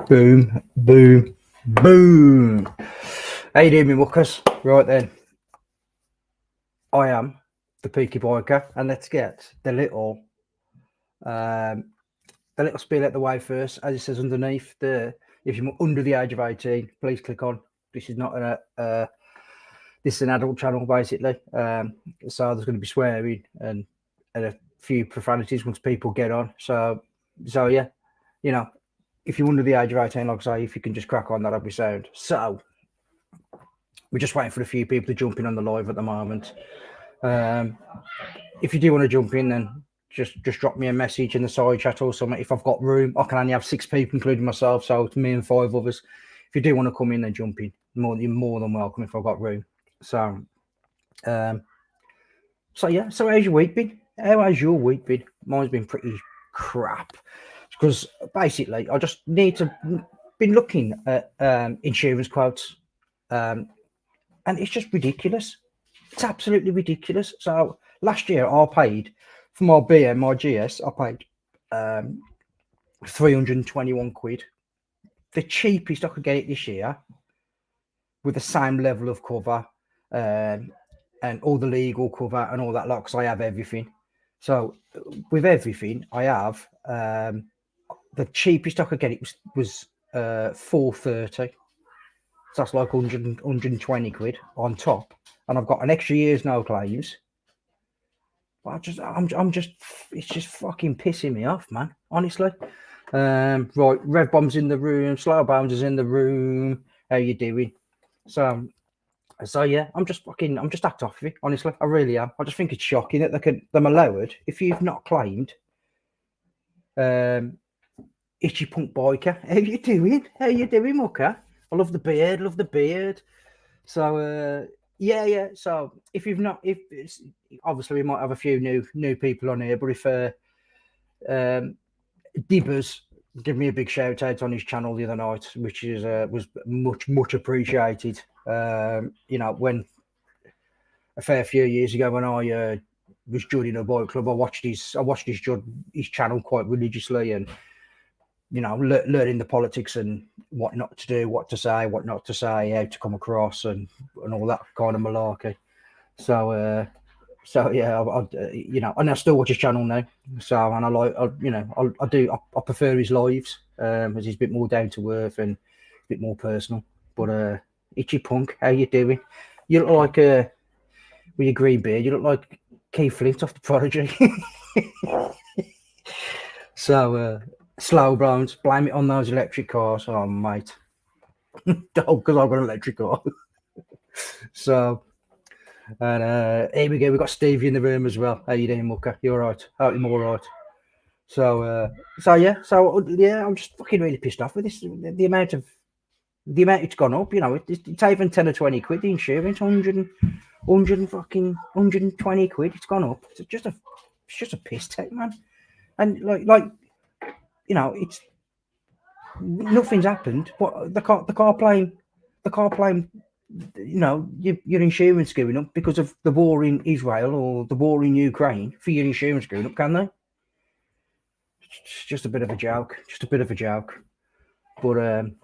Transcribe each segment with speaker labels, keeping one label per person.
Speaker 1: Boom, boom, boom. How you doing, me muckers? Right then, I am the Peaky Biker, and let's get um, the little spiel out the way first. As it says underneath, if you're under the age of 18, please click on. This is not this is an adult channel basically. So there's going to be swearing and a few profanities once people get on. So yeah, you know, if you're under the age of 18, like I say, if you can just crack on, that'll be sound. So we're just waiting for a few people to jump in on the live at the moment. If you do want to jump in, then just drop me a message in the side chat or something. If I've got room, I can only have 6 people, including myself, so it's me and 5 others. If you do want to come in, then jump in. You're more than welcome if I've got room. So yeah. So how's your week been? How has your week been? Mine's been pretty crap because basically I just need to been looking at insurance quotes, and it's just ridiculous. It's absolutely ridiculous. So last year I paid for my BM, my GS, I paid 321 quid. The cheapest I could get it this year with the same level of cover and all the legal cover and all that lot, because I have everything. So with everything I have, the cheapest I could get it was 430. So that's like 120 quid on top, and I've got an extra year's no claims. But I'm just, it's just fucking pissing me off, man. Honestly. Right, Rev Bomb's in the room, Slow Bones is in the room. How you doing? So yeah, I'm just act off of it. Honestly, I really am. I just think it's shocking that they're allowed if you've not claimed. Itchy Punk Biker, how you doing? How you doing, mucker? I love the beard. So yeah. So if you've not, if it's obviously we might have a few new people on here, but if Dibbers give me a big shout out on his channel the other night, which is was much appreciated. When a fair few years ago when I was joining a bike club, I watched his channel quite religiously, and learning the politics and what not to do, what to say, what not to say, how to come across, and all that kind of malarkey. So yeah, and I still watch his channel now. So, and I prefer his lives, as he's a bit more down to earth and a bit more personal. But Itchy Punk, how you doing? You look like with your green beard, you look like Keith Flint off the Prodigy. So Slow Bones, blame it on those electric cars. Oh mate. Because I've got an electric car. So, and here we go. We've got Stevie in the room as well. How you doing, Mucker? You all right? Hope you're all right. So yeah. So yeah, I'm just fucking really pissed off with this. The amount it's gone up. It's even 10 or 20 quid. The insurance, 120 quid. It's gone up. It's just a piss take, man. And like it's nothing's happened. What the car plane, your insurance going up because of the war in Israel or the war in Ukraine for your insurance going up, can they? It's just a bit of a joke. But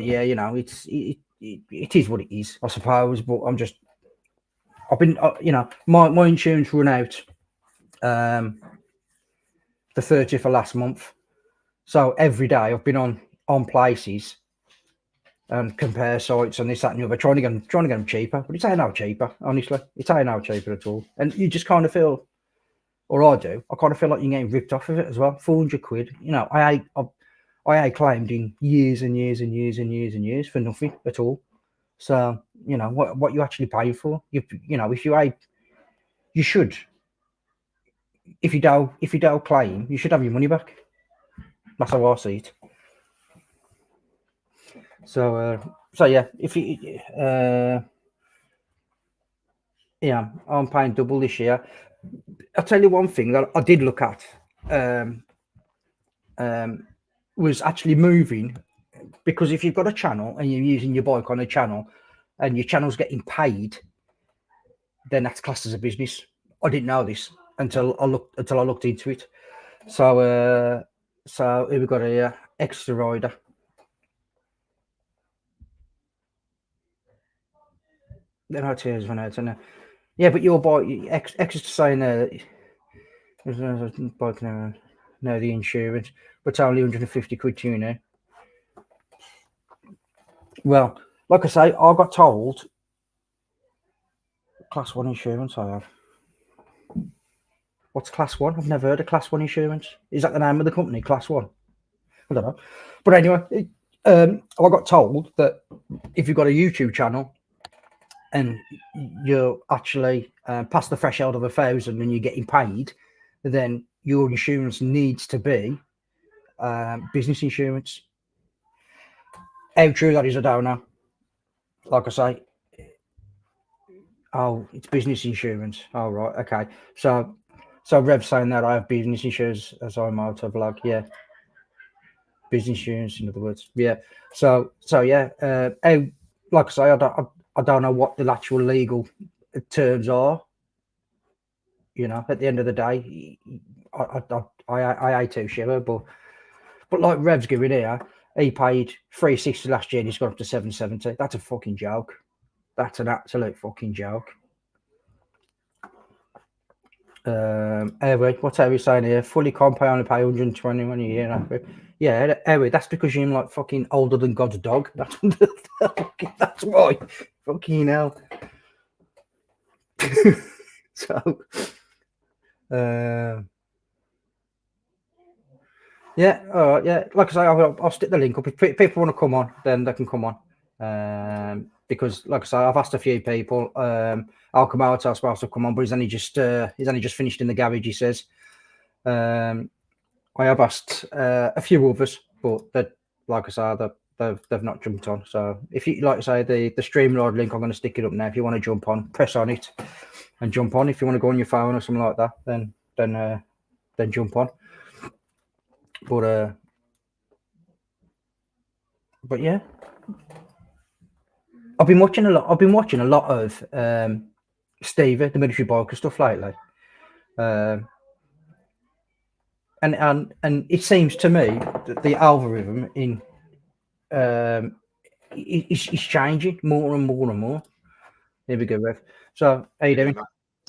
Speaker 1: yeah, it is what it is, I suppose. But I've been, my insurance run out the 30th of last month. So every day I've been on places and compare sites and this, that, and the other, trying to get them cheaper. But it ain't no cheaper, honestly. It ain't no cheaper at all. And you just kind of feel, or I do, I kind of feel like you're getting ripped off of it as well. 400 quid. I claimed in years and years and years and years and years for nothing at all. So, what you actually paying for? If you should. If you don't claim, you should have your money back. That's how I see it. So yeah, if you I'm paying double this year. I'll tell you one thing that I did look at was actually moving, because if you've got a channel and you're using your bike on a channel and your channel's getting paid, then that's classed as a business. I didn't know this until I looked into it. So here we've got a extra rider. They're not tears run out, and yeah, but your boy extra saying there's bike now, the insurance, but it's only 150 quid to you now. Well, like I say, I got told Class 1 insurance I have. What's Class 1? I've never heard of Class 1 insurance. Is that the name of the company, Class 1? I don't know. But anyway, I got told that if you've got a YouTube channel and you're actually past the threshold of 1,000 and you're getting paid, then your insurance needs to be business insurance. How true that is, I don't know. Like I say, it's business insurance. Oh, right, okay. So Rev's saying that I have business insurance as I'm out of vlog. Yeah, business insurance, in other words. Yeah. So yeah. Like I say, I don't know what the actual legal terms are. You know, at the end of the day, I hate to shiver, but like Rev's giving here, he paid 360 last year and he's gone up to 770. That's a fucking joke. That's an absolute fucking joke. Anyway, what's Harry saying here? Fully comp, I only pay 121 a year. Yeah, anyway, that's because you're like fucking older than God's dog. That's why. Fucking hell. So, yeah, all right, yeah. Like I say, I'll stick the link up. If people want to come on, then they can come on. Because, like I say, I've asked a few people. I'll come out. I was supposed to come on, but he's only just finished in the garage. He says. I have asked a few others, but like I say, they've not jumped on. So if you like I say the Streamlord link, I'm going to stick it up now. If you want to jump on, press on it and jump on. If you want to go on your phone or something like that, then jump on. But yeah, I've been watching a lot of Stevie, the military biker stuff lately. And it seems to me that the algorithm in is changing more and more and more. Here we go, Rev. So, how you doing?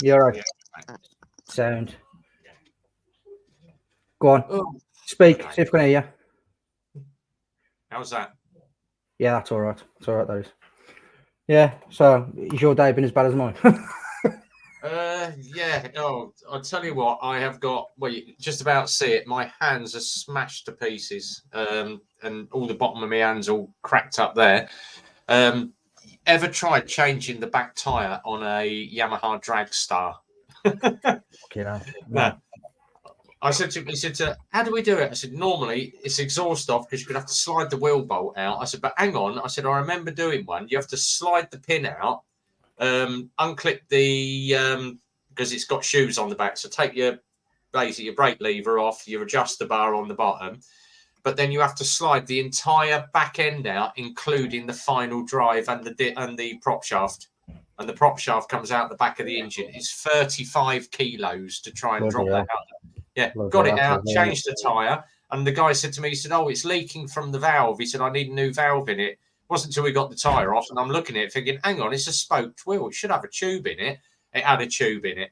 Speaker 1: You all right? Sound. Go on. Speak. See if we can hear you.
Speaker 2: How's that?
Speaker 1: Yeah, that's all right. It's all right, that is. Yeah. So, is your day been as bad as mine?
Speaker 2: Yeah. Oh, I'll tell you what. I have got. Well, you just about see it. My hands are smashed to pieces, and all the bottom of my hands all cracked up there. Ever tried changing the back tire on a Yamaha Dragstar?
Speaker 1: No.
Speaker 2: I said to him, he said, how do we do it? I said, normally it's exhaust off because you're going to have to slide the wheel bolt out. I said, but hang on. I said, I remember doing one. You have to slide the pin out, unclip the, because it's got shoes on the back. So take your brake lever off, your adjuster bar on the bottom. But then you have to slide the entire back end out, including the final drive and the prop shaft. And the prop shaft comes out the back of the engine. It's 35 kilos to try and drop that out. Yeah, got it out, changed the tyre. And the guy said to me, he said, oh, it's leaking from the valve. He said, I need a new valve in it. It wasn't until we got the tyre off. And I'm looking at it thinking, hang on, it's a spoked wheel. It should have a tube in it. It had a tube in it.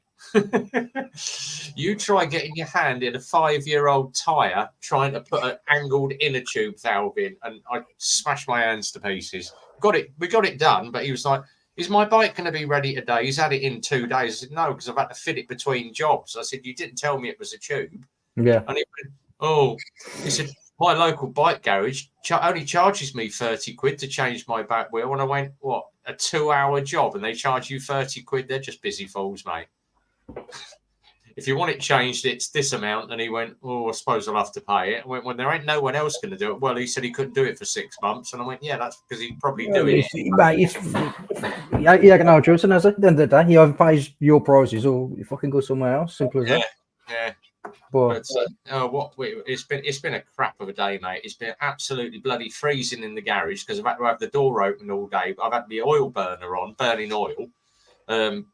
Speaker 2: You try getting your hand in a 5-year-old tyre trying to put an angled inner tube valve in, and I smashed my hands to pieces. We got it done, but he was like, is my bike going to be ready today? He's had it in 2 days. I said, no, because I've had to fit it between jobs. I said, you didn't tell me it was a tube.
Speaker 1: Yeah.
Speaker 2: And he went, he said, my local bike garage only charges me 30 quid to change my back wheel. And I went, what, a 2-hour job? And they charge you 30 quid? They're just busy fools, mate. If you want it changed, it's this amount. And he went, I suppose I'll have to pay it. I went, well, there ain't no one else going to do it. Well, he said he couldn't do it for 6 months. And I went, yeah, that's because he'd probably do it.
Speaker 1: Yeah, no choice, and at the end of the day, he either pays your prices or you fucking go somewhere else. Simple as that.
Speaker 2: Yeah.
Speaker 1: But
Speaker 2: it's been a crap of a day, mate. It's been absolutely bloody freezing in the garage because I've had to have the door open all day. I've had the oil burner on, burning oil,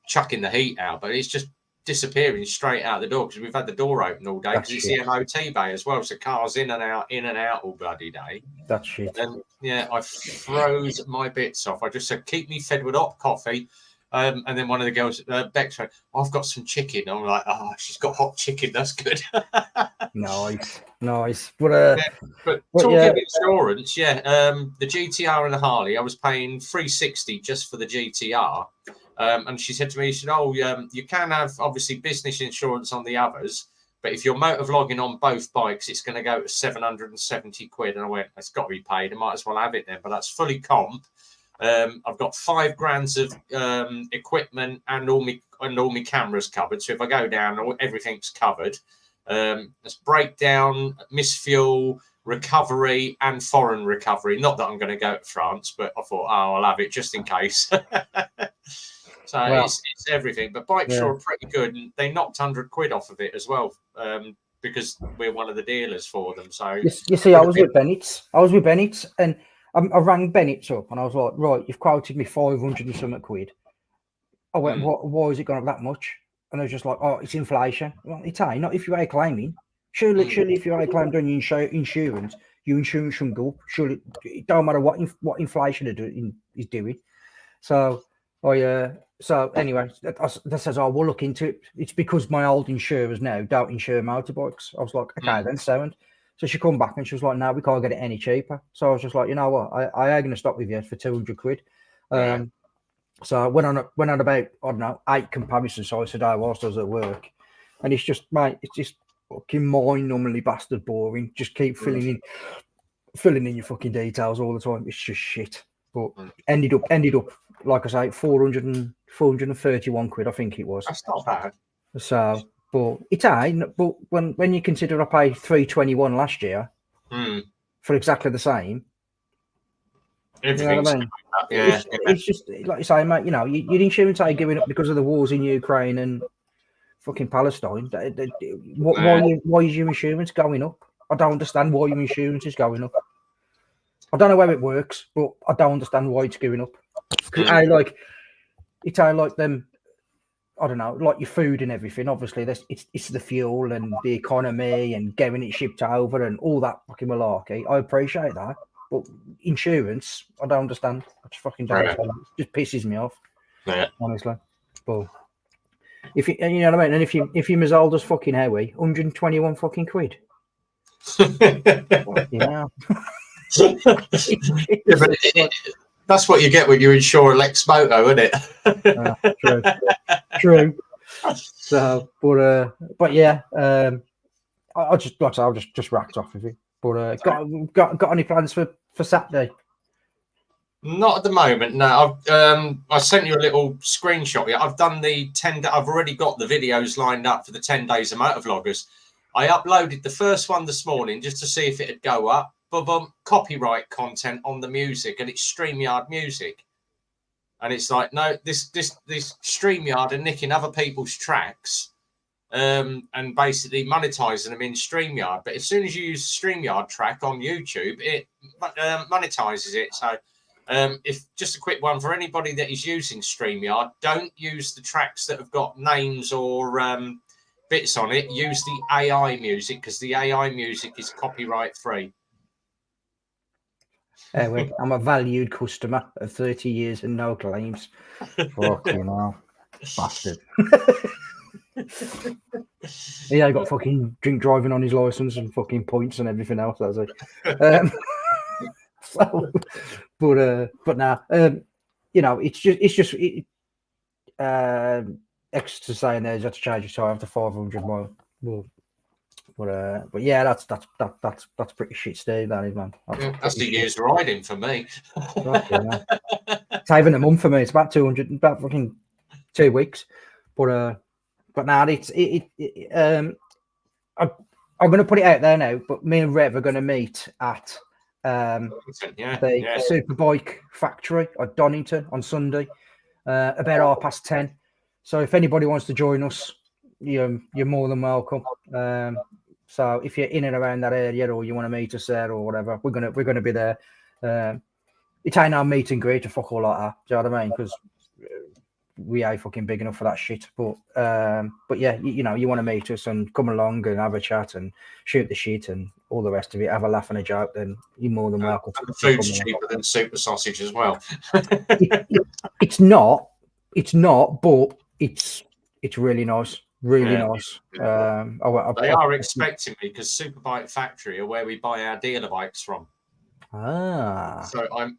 Speaker 2: chucking the heat out, but it's just disappearing straight out the door because we've had the door open all day because it's the MOT bay as well. So cars in and out all bloody day.
Speaker 1: That's shit.
Speaker 2: And yeah, I froze my bits off. I just said, keep me fed with hot coffee And then one of the girls, Bex, went, I've got some chicken. I'm like, oh, she's got hot chicken. That's good.
Speaker 1: Nice. But
Speaker 2: but
Speaker 1: But
Speaker 2: talking
Speaker 1: yeah.
Speaker 2: of insurance, the GTR and the Harley, I was paying $360 just for the GTR. And she said to me, she said, oh, you can have obviously business insurance on the others, but if you're motor vlogging on both bikes, it's going to go to 770 quid. And I went, it's got to be paid. I might as well have it then. But that's fully comp. I've got $5,000 of equipment and all my cameras covered. So if I go down, everything's covered. It's breakdown, misfuel, recovery, and foreign recovery. Not that I'm going to go to France, but I thought, I'll have it just in case. So it's everything. But Bike Shore are pretty good, and they knocked 100 quid off of it as well, because we're one of the dealers for them. So
Speaker 1: you see, I was with Bennett's, and I rang Bennett's up, and I was like, right, you've quoted me 500 and something quid. I went, why is it gone up that much? And I was just like, oh, it's inflation. Well, it's not if you are claiming. Surely, if you are claimed on your insurance, your insurance shouldn't go up. Surely, it don't matter what inflation is doing. So, so anyway, that says, oh, we'll look into it. It's because my old insurers now don't insure motorbikes. I was like, okay, then sound. So she come back and she was like, no, we can't get it any cheaper. So I was just like, you know what, I am going to stop with you for 200 quid. So I went on about, I don't know, 8 comparisons sites a day whilst I was at work. And it's just, mate, it's just fucking mind-numbingly bastard boring. Just keep filling in your fucking details all the time. It's just shit. But ended up, like I say, 431 quid, I think it was.
Speaker 2: That's not bad.
Speaker 1: So, but it's but when you consider I paid 321 last year for exactly the same, you know what I mean? It's just like you say, mate. You know, your insurance ain't giving up because of the wars in Ukraine and fucking Palestine. Why is your insurance going up? I don't understand why your insurance is going up. I don't know how it works, but I don't understand why it's going up. Because it's like them. I don't know, like your food and everything. Obviously, it's the fuel and the economy and getting it shipped over and all that fucking malarkey. I appreciate that, but insurance, I don't understand. I just fucking don't. It just pisses me off, honestly. But if you know what I mean, and if you're as old as fucking Howie, 121 fucking quid.
Speaker 2: That's what you get when you insure a Lex Moto, isn't it?
Speaker 1: True. So, but yeah, I just like I just racked off with it. But got any plans for Saturday?
Speaker 2: Not at the moment. No, I sent you a little screenshot. I've done the 10. I've already got the videos lined up for the 10 days of motovloggers. I uploaded the first one this morning just to see if it'd go up. But copyright content on the music, and it's StreamYard music. And it's like, no, this StreamYard are nicking other people's tracks and basically monetizing them in StreamYard. But as soon as you use StreamYard track on YouTube, it monetizes it. So if just a quick one for anybody that is using StreamYard, don't use the tracks that have got names or bits on it. Use the AI music because the AI music is copyright free.
Speaker 1: Anyway, I'm a valued customer of 30 years and no claims. Fucking hell. Bastard. I got fucking drink driving on his license and fucking points and everything else, has he? But now, you know, it's just extra saying there's had to change your tire after 500 miles. But yeah, that's pretty shit, Steve. That is, man.
Speaker 2: That's the year's riding for me.
Speaker 1: It's even a month for me. It's about 200, about fucking 2 weeks. But now I'm going to put it out there now. But me and Rev are going to meet at the Superbike Factory at Donington on Sunday, about 10:30. So if anybody wants to join us, you're more than welcome. So if you're in and around that area, or you want to meet us there, or whatever, we're gonna be there. It ain't our meet and greet to fuck all like that. Do you know what I mean? Because we ain't fucking big enough for that shit. But yeah, you know, you want to meet us and come along and have a chat and shoot the shit and all the rest of it, have a laugh and a joke, then you're more than welcome.
Speaker 2: And the food's cheaper than super sausage as well.
Speaker 1: It's not. it's not, but it's really nice, really
Speaker 2: Yeah.
Speaker 1: nice.
Speaker 2: They are expecting me because Superbike Factory are where we buy our dealer bikes from. So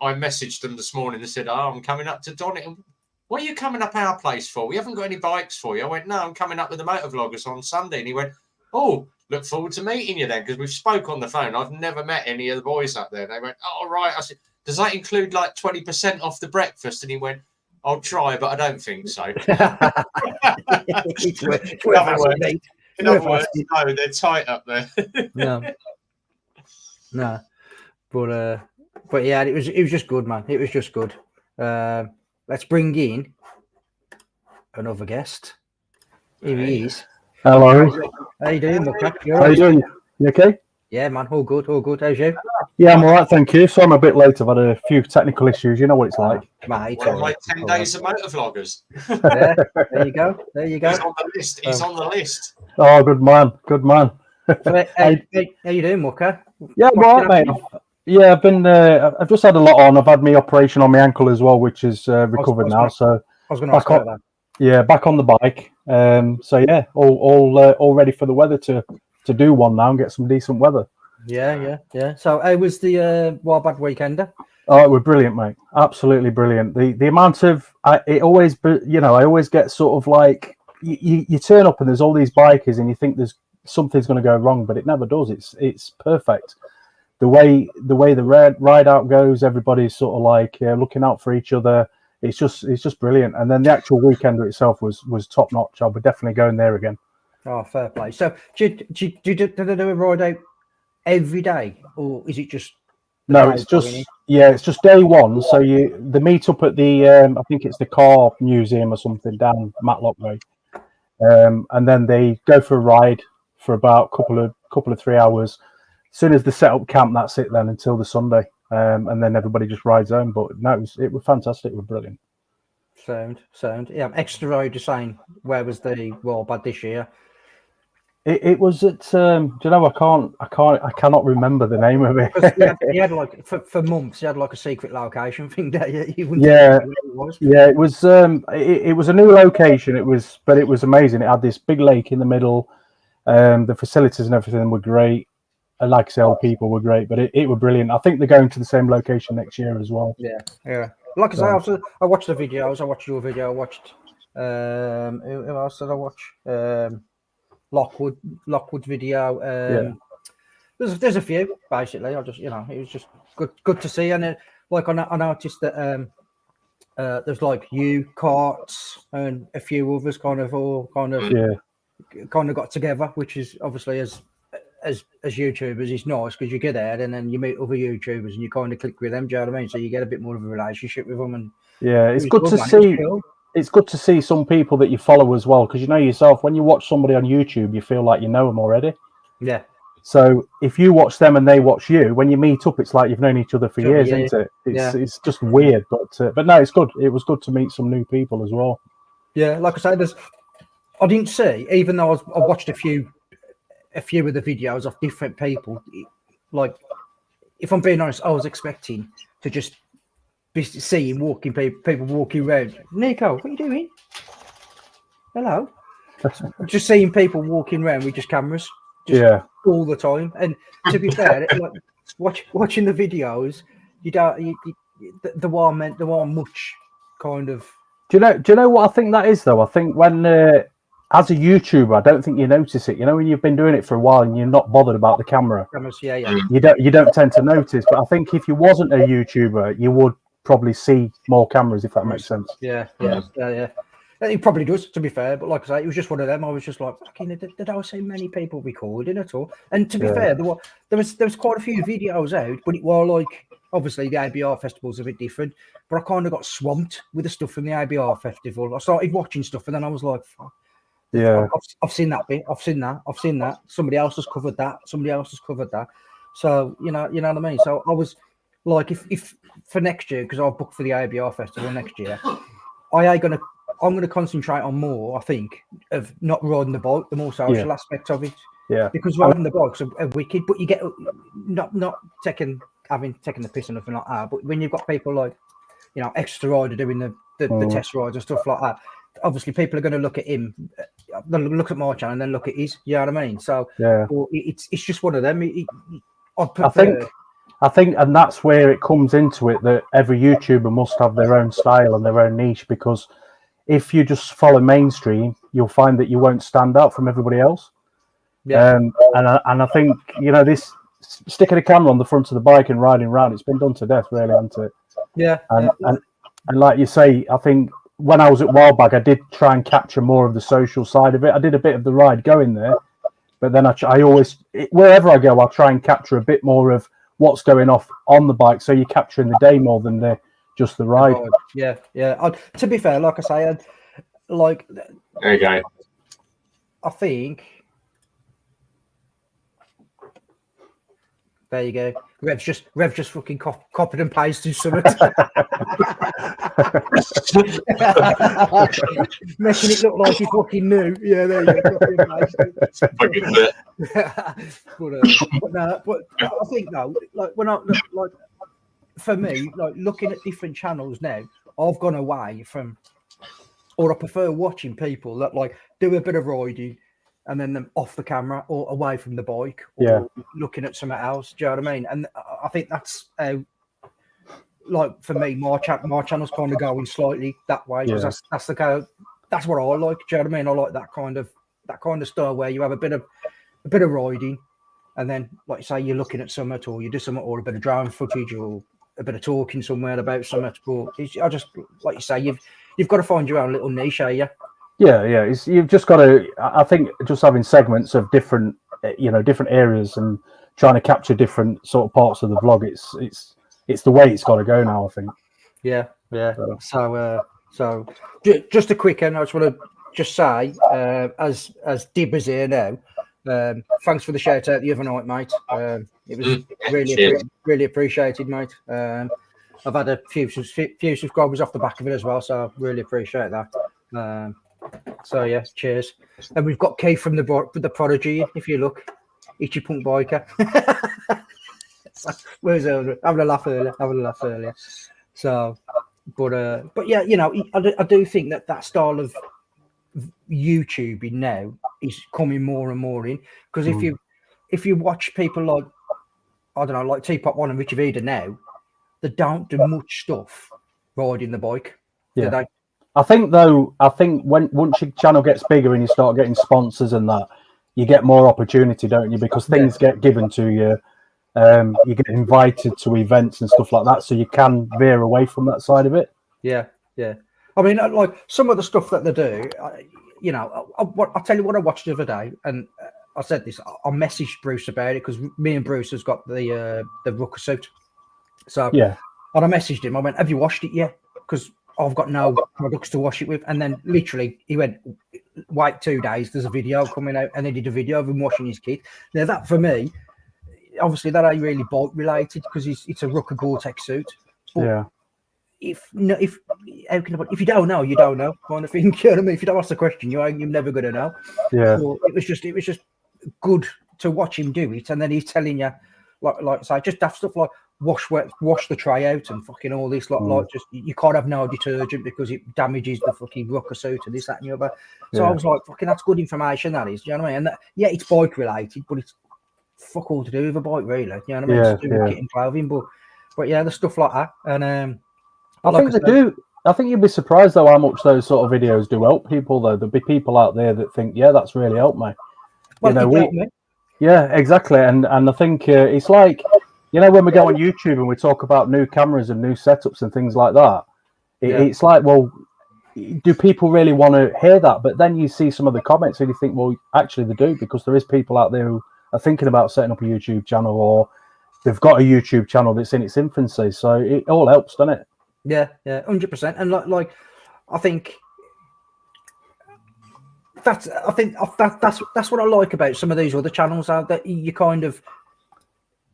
Speaker 2: I messaged them this morning and said, "Oh, I'm coming up to Donington. What are you coming up our place for? We haven't got any bikes for you." I went, "No, I'm coming up with the motovloggers on Sunday." And he went, "Oh, look forward to meeting you then, because we've spoke on the phone. I've never met any of the boys up there." They went, "Oh, right." I said, "Does that include like 20% off the breakfast?" And he went, "I'll try, but I don't think so." In other words, no, they're tight up there.
Speaker 1: No, but yeah, it was just good, man. It was just good. Let's bring in another guest. Here he is.
Speaker 3: Hello.
Speaker 1: How you doing, Mucker?
Speaker 3: How you doing? You okay?
Speaker 1: Yeah, man. All good. All good. How's you?
Speaker 3: Yeah, I'm all right, thank you. So I'm a bit late. I've had a few technical issues. You know what it's like.
Speaker 1: Mate,
Speaker 2: Well, like 10 days of motovloggers.
Speaker 1: Yeah, there you go. There you go.
Speaker 2: He's on the list. He's on the list.
Speaker 3: Oh, good man. Good man.
Speaker 1: So, how you doing, Mucker?
Speaker 3: Yeah, I'm all right, mate. Yeah, I've been. I've just had a lot on. I've had my operation on my ankle as well, which is recovered now. So
Speaker 1: I was going to ask about that.
Speaker 3: Yeah, back on the bike. So yeah, all ready for the weather to do one now and get some decent weather.
Speaker 1: Yeah. So how was the Wild Bad Weekender?
Speaker 3: Oh, it was brilliant, mate. Absolutely brilliant. The amount of I always get sort of like you turn up and there's all these bikers and you think there's something's going to go wrong, but it never does. It's perfect. The way the ride out goes, everybody's sort of like looking out for each other. It's just brilliant. And then the actual weekender itself was top notch. I'll be definitely going there again.
Speaker 1: Oh, fair play. So did they do a ride out every day, or is it just?
Speaker 3: No, it's just day one. So they meet up at the I think it's the car museum or something down Matlock Way, and then they go for a ride for about couple of 3 hours. As soon as they set up camp, that's it then until the Sunday, and then everybody just rides home. But no, it was fantastic. It was brilliant.
Speaker 1: Sound. Yeah, extra road is saying where was the Wild Bad this year?
Speaker 3: It was at do you know I cannot remember the name of it.
Speaker 1: He had like for months. He had like a secret location thing that you wouldn't
Speaker 3: yeah,
Speaker 1: know where it was.
Speaker 3: Yeah, it was a new location. It was amazing. It had this big lake in the middle. The facilities and everything were great. And like I say, all people were great, but it was brilliant. I think they're going to the same location next year as well.
Speaker 1: Yeah. Like I say, I watched the videos. I watched your video. I watched who else did I watch? Lockwood's video. There's a few basically. I just it was just good to see, and like I noticed that there's like you, Carts, and a few others kind of got together, which is obviously as YouTubers, it's nice because you get there and then you meet other YouTubers and you kind of click with them. Do you know what I mean? So you get a bit more of a relationship with them, and
Speaker 3: it's good to see. It's good to see some people that you follow as well, because you know yourself, when you watch somebody on YouTube, you feel like you know them already.
Speaker 1: Yeah.
Speaker 3: So if you watch them and they watch you, when you meet up, it's like you've known each other for years, isn't it? It's just weird, but no, it's good. It was good to meet some new people as well.
Speaker 1: Yeah, like I say, I didn't see, even though I watched a few of the videos of different people. Like, if I'm being honest, I was expecting to just be seeing people walking around. Nico, what are you doing? Hello. Just seeing people walking around with just cameras, all the time. And to be fair, like watching the videos, there weren't much kind of.
Speaker 3: Do you know what I think that is though? I think when as a YouTuber, I don't think you notice it. You know, when you've been doing it for a while and you're not bothered about the camera, you don't tend to notice. But I think if you wasn't a YouTuber, you would probably see more cameras, if that makes sense.
Speaker 1: Yeah. It probably does, to be fair. But like I say, it was just one of them. I was just like, fucking, did I see many people recording at all? And to be fair, there was quite a few videos out, but it was like, obviously the ABR festival's a bit different, but I kind of got swamped with the stuff from the ABR festival. I started watching stuff and then I was like, fuck.
Speaker 3: Yeah,
Speaker 1: I've seen that bit. I've seen that. Somebody else has covered that. So you know what I mean. So I was like, if for next year, because I've booked for the ABR festival next year, I'm gonna concentrate on more. I think of not riding the bike, the more social aspect of it.
Speaker 3: Yeah,
Speaker 1: because riding the bikes are wicked, but you get not taking the piss or nothing like that. But when you've got people like extra rider doing the test rides and stuff like that. Obviously, people are going to look at him, they'll look at my channel and then look at his. You know what I mean? So well, it's just one of them.
Speaker 3: I think, and that's where it comes into it, that every YouTuber must have their own style and their own niche, because if you just follow mainstream, you'll find that you won't stand out from everybody else. Yeah. And I think, this sticking a camera on the front of the bike and riding around, it's been done to death, really, hasn't it?
Speaker 1: Yeah.
Speaker 3: And like you say, I think when I was at Wildbag, I did try and capture more of the social side of it. I did a bit of the ride going there, but then I always, wherever I go, I'll try and capture a bit more of what's going off on the bike, so you're capturing the day more than just the ride.
Speaker 1: Yeah. To be fair, like I say,
Speaker 2: there you go.
Speaker 1: I think there you go. Rev's just fucking copied and pasted something. Making it look like he fucking knew. Yeah, there you go. But I think though, for me, looking at different channels now, I've gone away from, or I prefer watching people that do a bit of riding and then them off the camera or away from the bike, or looking at something else. Do you know what I mean? And I think that's how, for me, my channel's kind of going slightly that way, because that's what I like. Do you know what I mean? I like that kind of style where you have a bit of riding, and then, like you say, you're looking at something, or you do something, or a bit of drone footage, or a bit of talking somewhere about something. But I just, like you say, you've got to find your own little niche, you?
Speaker 3: Yeah. You've just got to. I think just having segments of different, different areas and trying to capture different sort of parts of the vlog. It's the way it's got to go now, I think.
Speaker 1: Yeah. So just a quick one. I just want to say, as Dibber's here now. Thanks for the shout out the other night, mate. It was really appreciated, mate. I've had a few subscribers off the back of it as well, so I really appreciate that. So yeah, cheers. And we've got Keith from the Prodigy. If you look, Itchy Punk Biker. Where's having a laugh earlier. So, but yeah, I do think that style of YouTubing now is coming more and more in, because if you watch people like, I don't know, like T-Pop One and Richie Vida now, they don't do much stuff riding the bike.
Speaker 3: Yeah.
Speaker 1: Do they?
Speaker 3: I think once your channel gets bigger and you start getting sponsors and that, you get more opportunity, don't you? Because things get given to you. You get invited to events and stuff like that, so you can veer away from that side of it. Yeah.
Speaker 1: I mean, like some of the stuff that they do, I'll tell you what I watched the other day, and I said this. I messaged Bruce about it because me and Bruce has got the rucker suit. So and I messaged him. I went, "Have you washed it yet?" Because I've got no products to wash it with. And then literally he went, "Wait 2 days. There's a video coming out," and they did a video of him washing his kit. Now that for me, obviously that ain't really bike related because it's a rucker Gore-Tex suit. But if you don't know, you don't know, kind of thing. You know what I mean? If you don't ask the question, you're never gonna know.
Speaker 3: Yeah.
Speaker 1: So it was just good to watch him do it, and then he's telling you, like say, just daft stuff like wash the tray out and fucking all this, like just you can't have no detergent because it damages the fucking rucker suit and this, that, and the other. So I was like, fucking, that's good information. That is, do you know what I mean? And it's bike related, but it's fuck all to do with a bike, really. You know what I mean? It's to do with kit and clothing, but yeah, the stuff like that, and
Speaker 3: I think they do. I think you'd be surprised though how much those sort of videos do help people. Though there'll be people out there that think, yeah, that's really helped me.
Speaker 1: Well,
Speaker 3: yeah, exactly. And I think it's like, when we go on YouTube and we talk about new cameras and new setups and things like that, it's like, well, do people really want to hear that? But then you see some of the comments and you think, well, actually they do, because there is people out there who are thinking about setting up a YouTube channel, or they've got a YouTube channel that's in its infancy. So it all helps, doesn't it?
Speaker 1: Yeah, 100%. And like I think that's what I like about some of these other channels out there. You kind of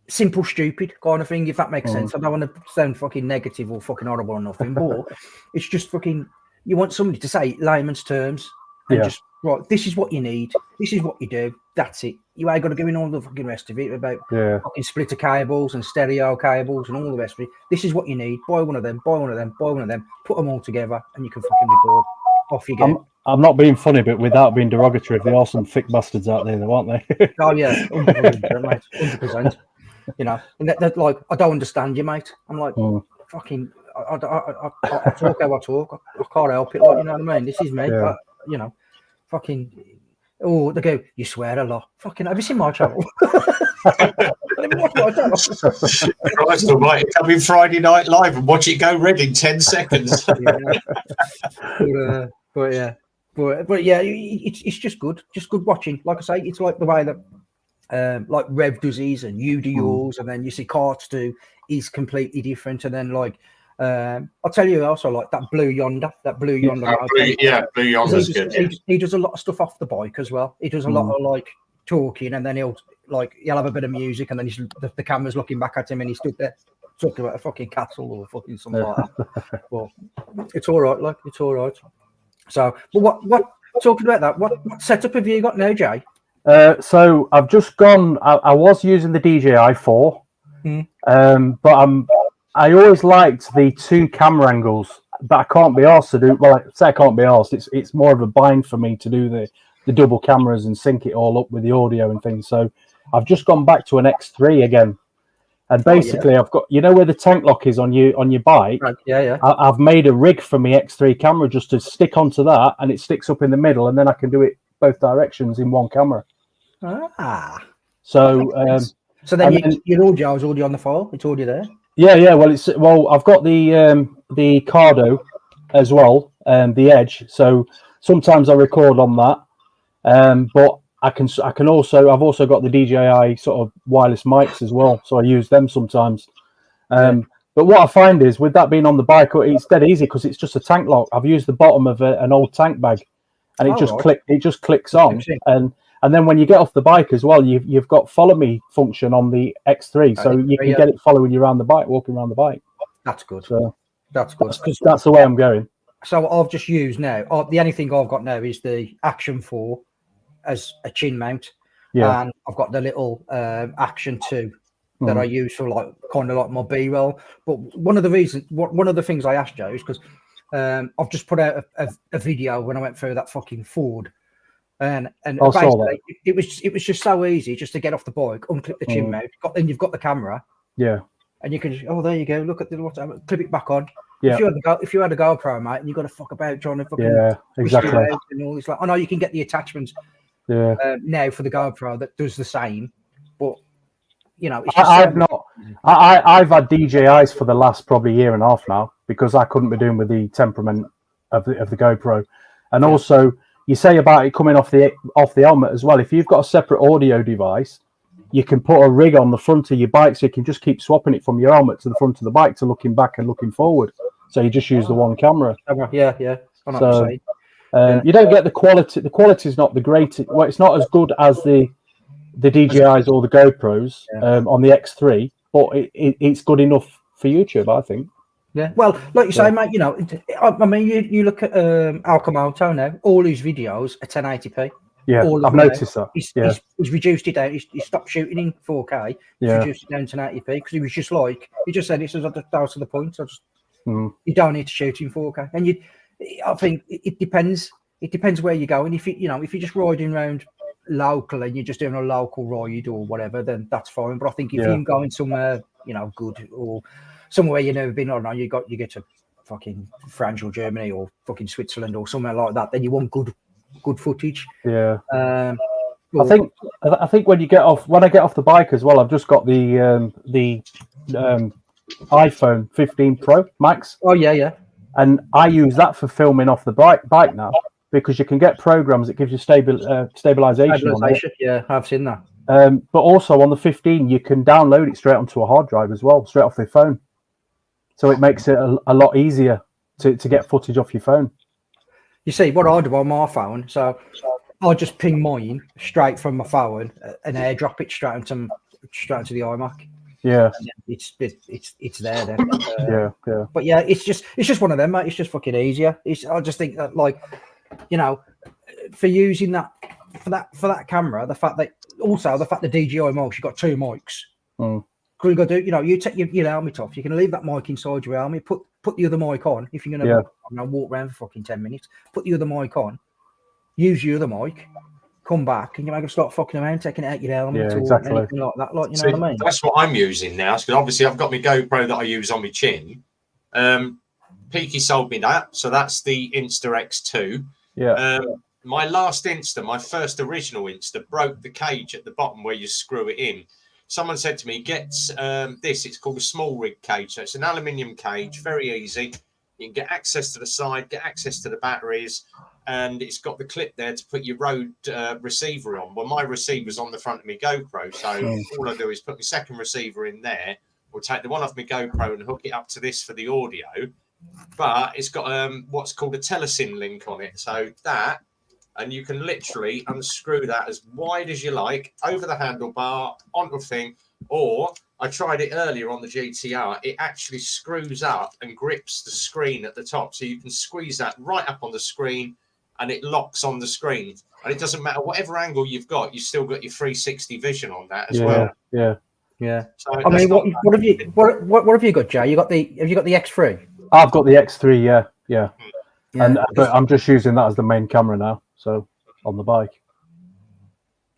Speaker 1: simple, stupid kind of thing, if that makes sense. I don't want to sound fucking negative or fucking horrible or nothing, but it's just fucking, you want somebody to say layman's terms and just right, this is what you need. This is what you do. That's it. You ain't got to go in all the fucking rest of it about fucking splitter cables and stereo cables and all the rest of it. This is what you need. Buy one of them, buy one of them, buy one of them, put them all together, and you can fucking record. Off you go.
Speaker 3: I'm not being funny, but without being derogatory, there are some thick bastards out there, though, aren't they?
Speaker 1: Oh, yeah, 100%, mate. 100%. You know, and they're like, I don't understand you, mate. I'm like, fucking, I talk how I talk. I can't help it. Like, you know what I mean? This is me.
Speaker 3: Yeah.
Speaker 1: You know, fucking, oh, they go, you swear a lot. Fucking, have you seen my channel?
Speaker 2: Christ almighty, come in Friday Night Live and watch it go red in 10 seconds.
Speaker 1: But yeah, it's just good watching. Like I say, it's like the way that like Rev does his and you do yours, and then you see Carts do is completely different. And then like I'll tell you also like that Blue Yonder. Blue
Speaker 2: Yonder's good.
Speaker 1: He does a lot of stuff off the bike as well. He does a lot of like talking, and then he'll have a bit of music, and then the camera's looking back at him, and he stood there talking about a fucking castle or fucking something like that. Well, it's all right, like it's all right. So, but what talking about that? What setup have you got now, Jay?
Speaker 3: So I've just gone. I was using the DJI 4, but I always liked the 2 camera angles, but I can't be asked to do. Well, I say I can't be asked. It's more of a bind for me to do the double cameras and sync it all up with the audio and things. So I've just gone back to an X3 again. And basically, I've got, you know where the tank lock is on your bike?
Speaker 1: Right. Yeah.
Speaker 3: I've made a rig for my X3 camera just to stick onto that, and it sticks up in the middle, and then I can do it both directions in one camera. So
Speaker 1: then your audio is already on the file. It's already there.
Speaker 3: Yeah. Well, I've got the Cardo as well, the Edge. So sometimes I record on that, but I've also got the DJI sort of wireless mics as well, so I use them sometimes. But what I find is with that being on the bike, it's dead easy because it's just a tank lock. I've used the bottom of an old tank bag, and it just clicks on, and then when you get off the bike as well, you've got follow me function on the X3, so you can get it following you around the bike, walking around the bike.
Speaker 1: That's good.
Speaker 3: So
Speaker 1: that's good.
Speaker 3: That's the way I'm going.
Speaker 1: So I've just used now. The only thing I've got now is the Action 4. As a chin mount, and I've got the little Action 2 that I use for like kind of like my B-roll. But one of the things I asked Joe is because I've just put out a video when I went through that fucking Ford, and basically it was just so easy just to get off the bike, unclip the chin mount, then you've got the camera, and you can just, there you go, look at clip it back on. If you had a GoPro, mate, and you got to fuck about trying to fucking
Speaker 3: exactly,
Speaker 1: and all this, like I know you can get the attachments. Now for the GoPro that does the same, but you know, it's just
Speaker 3: I've had DJIs for the last probably year and a half now because I couldn't be doing with the temperament of the GoPro, and also you say about it coming off the helmet as well. If you've got a separate audio device, you can put a rig on the front of your bike, so you can just keep swapping it from your helmet to the front of the bike to looking back and looking forward. So you just use the one camera.
Speaker 1: Yeah. I know what you're saying.
Speaker 3: You don't get the quality. The quality is not the greatest. Well, it's not as good as the DJIs or the GoPros on the X3, but it's good enough for YouTube, I think.
Speaker 1: Yeah. Well, like you say, mate. You know, I mean, you look at Alcamoto now. All his videos are 1080p.
Speaker 3: Yeah, I've noticed that.
Speaker 1: He's reduced it down. He stopped shooting in 4K. He's reduced it down to 1080p because he was just like he just said, "This is down to the point." So you don't need to shoot in 4K, and I think it depends. It depends where you're going. If you're just riding around local and you're just doing a local ride or whatever, then that's fine. But I think if you're going somewhere, good or somewhere you've never been, on, you get to fucking France or Germany or fucking Switzerland or somewhere like that, then you want good footage.
Speaker 3: Yeah. I think when I get off the bike as well, I've just got the iPhone 15 Pro Max.
Speaker 1: Oh yeah.
Speaker 3: And I use that for filming off the bike now because you can get programs that gives you stabilization on it.
Speaker 1: Yeah, I've seen that.
Speaker 3: But also on the 15, you can download it straight onto a hard drive as well, straight off your phone. So it makes it a lot easier to get footage off your phone.
Speaker 1: You see, what I do on my phone, so I'll just ping mine straight from my phone and airdrop it straight onto the iMac.
Speaker 3: Yeah,
Speaker 1: it's there then.
Speaker 3: Yeah.
Speaker 1: But yeah, it's just one of them, mate. It's just fucking easier. I just think that, like, for using that for that camera, the fact that the DJI mics, you've got 2 mics. Because you got to do, you take your helmet off. You can leave that mic inside your helmet. Put the other mic on if you're gonna walk around for fucking 10 minutes. Put the other mic on. Use your other mic. Come back and you might start fucking around, taking it out your helmet or anything like that. Like, you know what I mean?
Speaker 2: That's what I'm using now. Because obviously I've got my GoPro that I use on my chin. Peaky sold me that, so that's the Insta X2.
Speaker 3: Yeah.
Speaker 2: My last Insta, my first original Insta, broke the cage at the bottom where you screw it in. Someone said to me, "Get this. It's called a small rig cage. So it's an aluminium cage, very easy. You can get access to the side, get access to the batteries." And it's got the clip there to put your Rode receiver on. Well, my receiver's on the front of my GoPro, so all I do is put my second receiver in there, or take the one off my GoPro and hook it up to this for the audio. But it's got what's called a telesin link on it, so that, and you can literally unscrew that as wide as you like, over the handlebar, onto a thing, or I tried it earlier on the GTR, it actually screws up and grips the screen at the top, so you can squeeze that right up on the screen, and it locks on the screen. And it doesn't matter whatever angle you've got still got your 360 vision on that as well.
Speaker 1: Yeah.
Speaker 2: So
Speaker 1: I mean, what have you got, Jay? Have you got the X3?
Speaker 3: I've got the X3, yeah. But I'm just using that as the main camera now, so on the bike.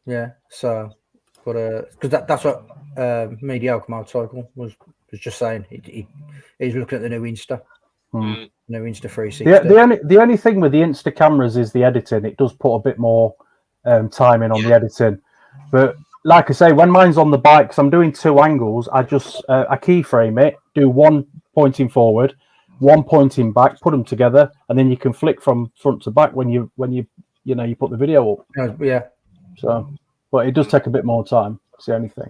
Speaker 1: Yeah. So, but because that's what Mediocre Motorcycle was just saying. He's looking at the new Insta. No Insta 360.
Speaker 3: The only thing with the Insta cameras is the editing. It does put a bit more time in on the editing. But like I say, when mine's on the bike, because I'm doing 2 angles, I just I keyframe it, do one pointing forward, one pointing back, put them together, and then you can flick from front to back when you put the video up.
Speaker 1: Yeah.
Speaker 3: So, but it does take a bit more time. It's the only thing.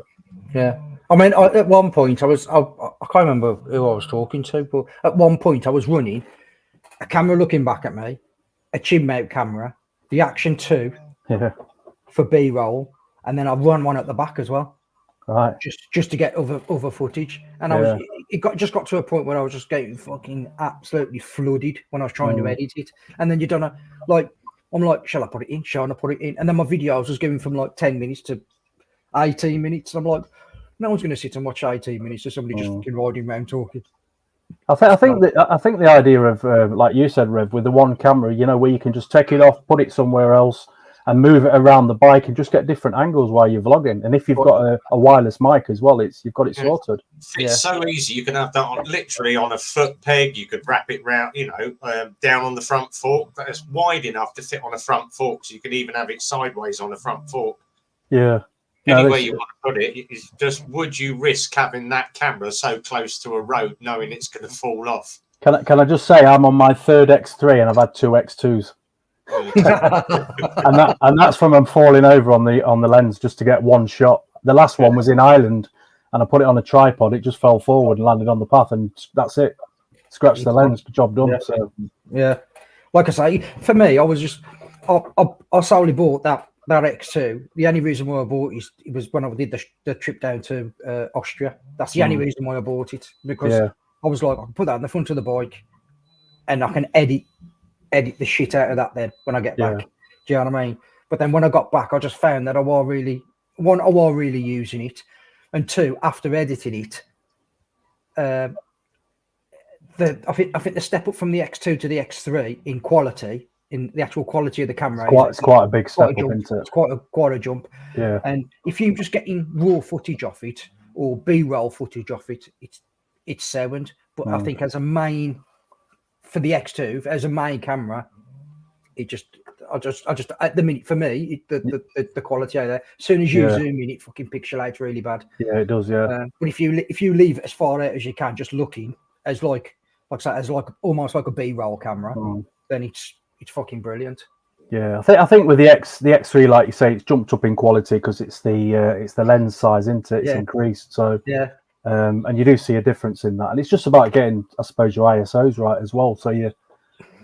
Speaker 1: Yeah. I mean, at one point, I can't remember who I was talking to, but at one point I was running a camera looking back at me, a chin mount camera, the Action 2 for B-roll, and then I run one at the back as well,
Speaker 3: right?
Speaker 1: Just to get other footage. And it got to a point where I was just getting fucking absolutely flooded when I was trying to edit it. And then you don't know, like, I'm like, shall I put it in? Shall I put it in? And then my videos was going from like 10 minutes to 18 minutes. And I'm like, no one's going to sit and watch 18 minutes of somebody just fucking riding around talking.
Speaker 3: I think the idea of like you said, Rev, with the one camera, where you can just take it off, put it somewhere else, and move it around the bike, and just get different angles while you're vlogging. And if you've got a wireless mic as well, you've got it sorted.
Speaker 2: It's so easy. You can have that literally on a foot peg. You could wrap it round, down on the front fork. That's wide enough to fit on a front fork, so you can even have it sideways on a front fork.
Speaker 3: Yeah.
Speaker 2: Anywhere you want to put it, it's just, would you risk having that camera so close to a road knowing it's going to fall off?
Speaker 3: Can I just say I'm on my 3rd X3 and I've had 2 X2s. and that's from them falling over on the lens just to get one shot. The last one was in Ireland and I put it on a tripod, it just fell forward and landed on the path, and that's it. Scratched the lens, job done.
Speaker 1: Yeah. Like I say, for me, I was just I solely bought that X2. The only reason why I bought it was when I did the trip down to Austria. That's the only reason why I bought it, because I was like, I can put that in the front of the bike and I can edit the shit out of that then when I get back. Do you know what I mean? But then when I got back, I just found that I was really using it, and 2, after editing it, I think the step up from the X2 to the X3 in quality, in the actual quality of the camera,
Speaker 3: it's quite a big step up, isn't it?
Speaker 1: It's quite a jump.
Speaker 3: Yeah.
Speaker 1: And if you're just getting raw footage off it or B-roll footage off it, it's sound. But I think as a main for the X2, as a main camera, I just at the minute for me, the quality out there. As soon as you zoom in, it fucking pixelates really bad.
Speaker 3: Yeah, it does. Yeah.
Speaker 1: But if you leave it as far out as you can, just looking as like I say, as like almost like a B-roll camera, then it's fucking brilliant.
Speaker 3: Yeah, I think with the X3, like you say, it's jumped up in quality because it's the lens size, isn't it? It's increased. So and you do see a difference in that, and it's just about getting, I suppose, your ISOs right as well. So you're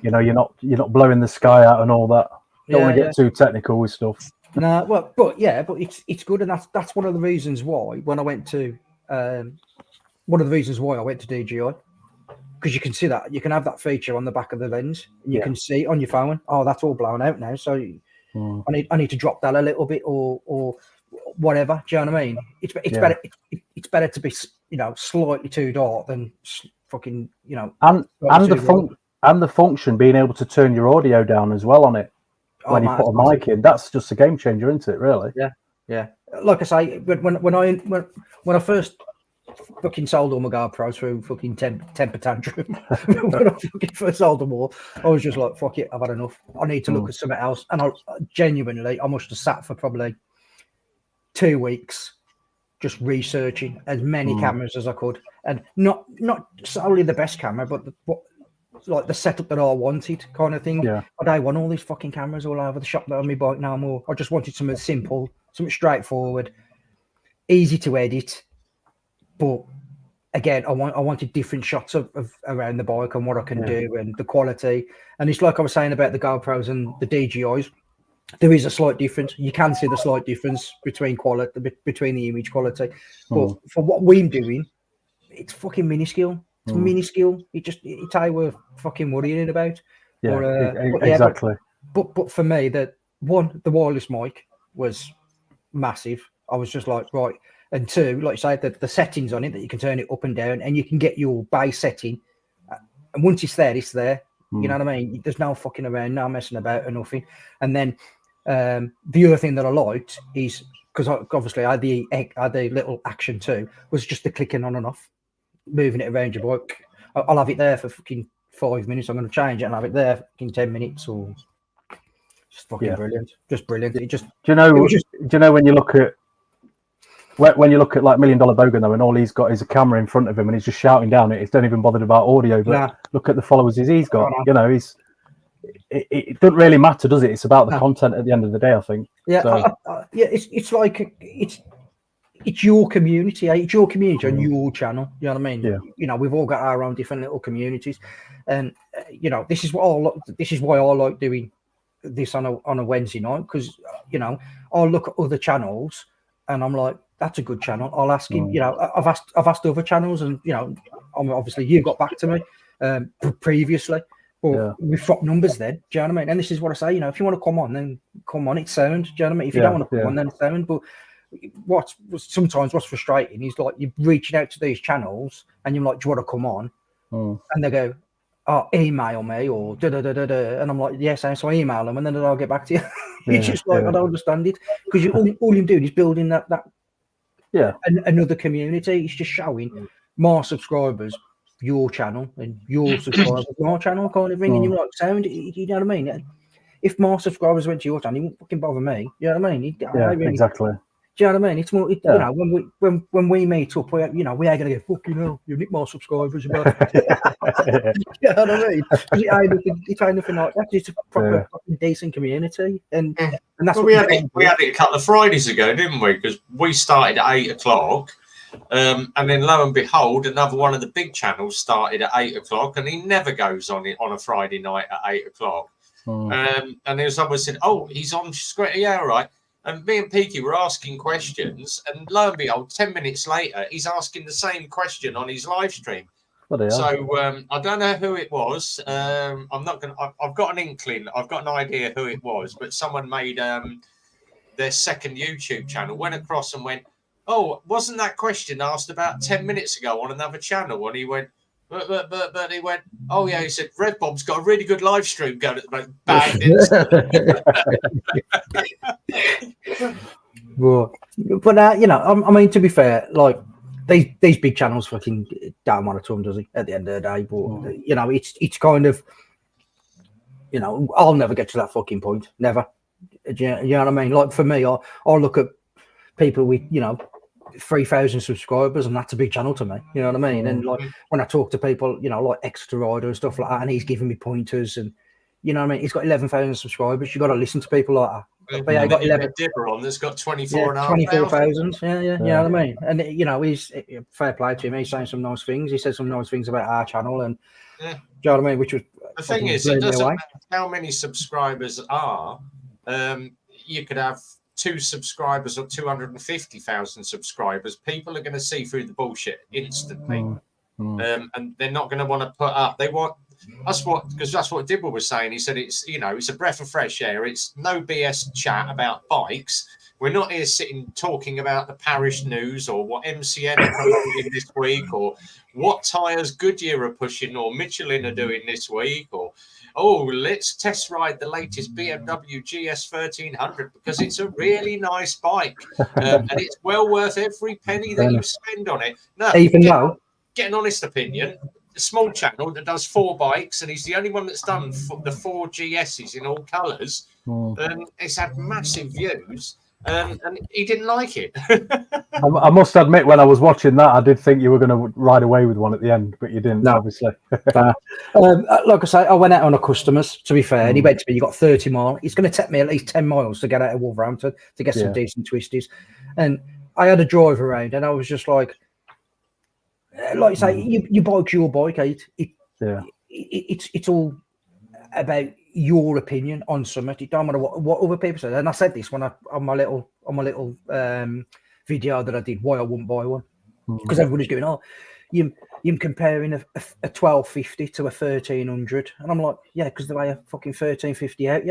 Speaker 3: not blowing the sky out and all that. Don't want to get too technical with stuff.
Speaker 1: No, well, but it's good, and that's one of the reasons why I went to DJI, because you can see that you can have that feature on the back of the lens, and you
Speaker 3: Yeah.
Speaker 1: can see on your phone. Oh, that's all blown out now. So I need to drop that a little bit, or whatever. Do you know what I mean? It's better. It's better to be, you know, slightly too dark than fucking, you know,
Speaker 3: and
Speaker 1: slightly too bright.
Speaker 3: the function being able to turn your audio down as well on it when you
Speaker 1: mate,
Speaker 3: put a mic in. That's just a game changer, isn't it? Really?
Speaker 1: Yeah. Like I say, when I first fucking sold all my GoPros through fucking temper tantrum, when I fucking first sold them all, I was just like, fuck it, I've had enough. I need to look at something else. And I genuinely, I must have sat for probably 2 weeks just researching as many cameras as I could, and not solely the best camera, but like the setup that I wanted, kind of thing.
Speaker 3: Yeah.
Speaker 1: I don't want all these fucking cameras all over the shop that on my bike no more. I just wanted something simple, something straightforward, easy to edit. But again, I wanted different shots of around the bike and what I can do and the quality. And it's like I was saying about the GoPros and the DJIs. There is a slight difference. You can see the slight difference between between the image quality. But for what we're doing, it's fucking minuscule. It's minuscule. It's how we're fucking worrying about.
Speaker 3: Yeah,
Speaker 1: But
Speaker 3: exactly.
Speaker 1: But for me, the wireless mic was massive. I was just like, right. And two, like you say, the settings on it that you can turn it up and down, and you can get your base setting. And once it's there, it's there. You know what I mean? There's no fucking around, no messing about or nothing. And then the other thing that I liked is, because obviously I had the little action too, was just the clicking on and off, moving it around your bike. I'll have it there for fucking 5 minutes. I'm going to change it and have it there in 10 minutes, or just fucking brilliant. Just brilliant. It just,
Speaker 3: do you know when you look at like $1 Million Bogan though, and all he's got is a camera in front of him and he's just shouting down it. He's don't even bothered about audio, but look at the followers he's got. You know, it doesn't really matter, does it? It's about the content at the end of the day, I think.
Speaker 1: Yeah, so. It's like it's your community. It's your community on your channel. You know what I mean?
Speaker 3: Yeah.
Speaker 1: You know, we've all got our own different little communities, and you know, this is why I like doing this on a Wednesday night, because you know, I'll look at other channels and I'm like, that's a good channel. I'll ask him. You know, I've asked other channels, and you know, obviously you got back to me previously. But we've dropped numbers then. Do you know what I mean? And this is what I say. You know, if you want to come on, then come on. It's sound. Do you know what I mean? If you don't want to come on, then it's sound. But sometimes what's frustrating is like you're reaching out to these channels and you're like, do you want to come on? And they go, oh, email me or da da da da da. And I'm like, yes, so I email them and then I'll get back to you. It's just like, I don't understand it, because all you're doing is building that another community. It's just showing more subscribers your channel and your subscribers my channel, kind of thing. And you're like, sound, you know what I mean? If more subscribers went to your channel, it wouldn't fucking bother me. You know what I mean?
Speaker 3: Exactly.
Speaker 1: Do you know what I mean? It's more, you know, when we meet up, we ain't gonna get fucking hell. You need more subscribers. You know what I mean? It ain't nothing like that. It's a proper fucking decent community, and that's what
Speaker 2: we had it a couple of Fridays ago, didn't we? Because we started at 8 o'clock. And then lo and behold, another one of the big channels started at 8 o'clock, and he never goes on it on a Friday night at 8 o'clock. And then someone said, "Oh, he's on screen." Yeah, all right. And me and Peaky were asking questions, and lo and behold, 10 minutes later, he's asking the same question on his live stream. So I don't know who it was. I'm not gonna. I've got an inkling. I've got an idea who it was, but someone made their second YouTube channel, went across and went, "Oh, wasn't that question asked about 10 minutes ago on another channel?" And he went, but he went, "Oh yeah," he said, "Red Bob's got a really good live stream going at the moment." Bang.
Speaker 1: But you know, I mean, to be fair, like these big channels fucking don't want to them, does he? At the end of the day, but you know, it's kind of, you know, I'll never get to that fucking point, never. Do you know what I mean? Like for me, I'll look at people with, you know, 3,000 subscribers, and that's a big channel to me. You know what I mean? And like when I talk to people, you know, like Exeter Rider and stuff like that, and he's giving me pointers, and you know what I mean? He's got 11,000 subscribers. You got to listen to people like that.
Speaker 2: But yeah, got 11. Dipper on that's got
Speaker 1: 24,000. Yeah, you know what I mean? And you know, he's fair play to him. He's saying some nice things. He said some nice things about our channel, and do you know what I mean? Which was
Speaker 2: the thing is, it doesn't matter how many subscribers are. You could have 2 subscribers or 250,000 subscribers. People are going to see through the bullshit instantly. and they're not going to want to put up. They want that's what Dibble was saying. He said it's it's a breath of fresh air. It's no BS chat about bikes. We're not here sitting talking about the parish news or what MCN are promoting this week or what tyres Goodyear are pushing or Michelin are doing this week or, oh, let's test ride the latest BMW GS 1300 because it's a really nice bike and it's well worth every penny that you spend on it. No,
Speaker 1: even though,
Speaker 2: get an honest opinion. A small channel that does 4 bikes and he's the only one that's done the 4 GSs in all colours. It's had massive views. And he didn't like it.
Speaker 3: I must admit, when I was watching that, I did think you were going to ride away with one at the end, but you didn't, obviously.
Speaker 1: Like I say, I went out on a customer's, to be fair, and he went to me, you got 30 miles. It's going to take me at least 10 miles to get out of Wolverhampton to get some decent twisties. And I had a drive around, and I was just like you say, your bike's your bike, it's all about your opinion on something. It don't matter what other people say. And I said this when on my little video that I did, why I wouldn't buy one, because everybody's going, oh, you're comparing a 1250 to a 1300, and I'm like, yeah, because they weigh a fucking 1350 out,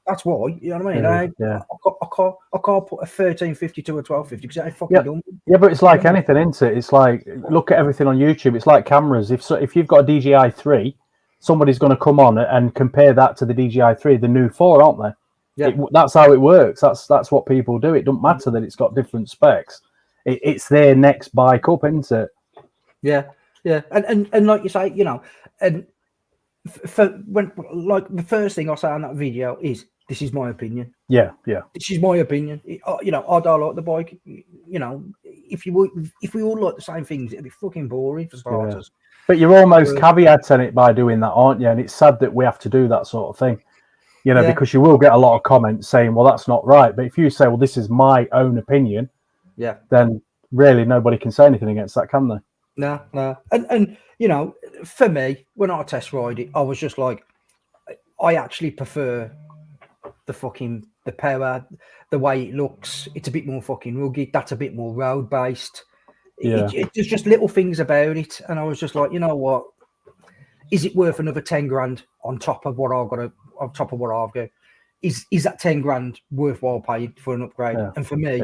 Speaker 1: that's why, you know what I mean? I can't put a 1350 to a 1250 because I fucking don't.
Speaker 3: Yeah, but it's like anything, isn't it? It's like, look at everything on YouTube. It's like cameras. If you've got a DJI 3, somebody's going to come on and compare that to the DJI 3, the new 4, aren't they? Yeah, that's how it works. That's what people do. It doesn't matter that it's got different specs. It's their next bike up, isn't it? Yeah.
Speaker 1: And like you say, and for when, like, the first thing I say on that video is, this is my opinion.
Speaker 3: Yeah.
Speaker 1: This is my opinion. I don't like the bike. If we all like the same things, it'd be fucking boring for starters.
Speaker 3: Yeah. But you're almost caveating it by doing that, aren't you? And it's sad that we have to do that sort of thing, because you will get a lot of comments saying, well, that's not right. But if you say, well, this is my own opinion, then really nobody can say anything against that, can they?
Speaker 1: No. And for me, when I test ride it, I was just like, I actually prefer the power, the way it looks. It's a bit more fucking rugged. That's a bit more road based. There's just little things about it, and I was just like, you know what? Is it worth another 10 grand on top of what I've got? On top of what I've got, is that 10 grand worthwhile paying for an upgrade? Yeah. And for me,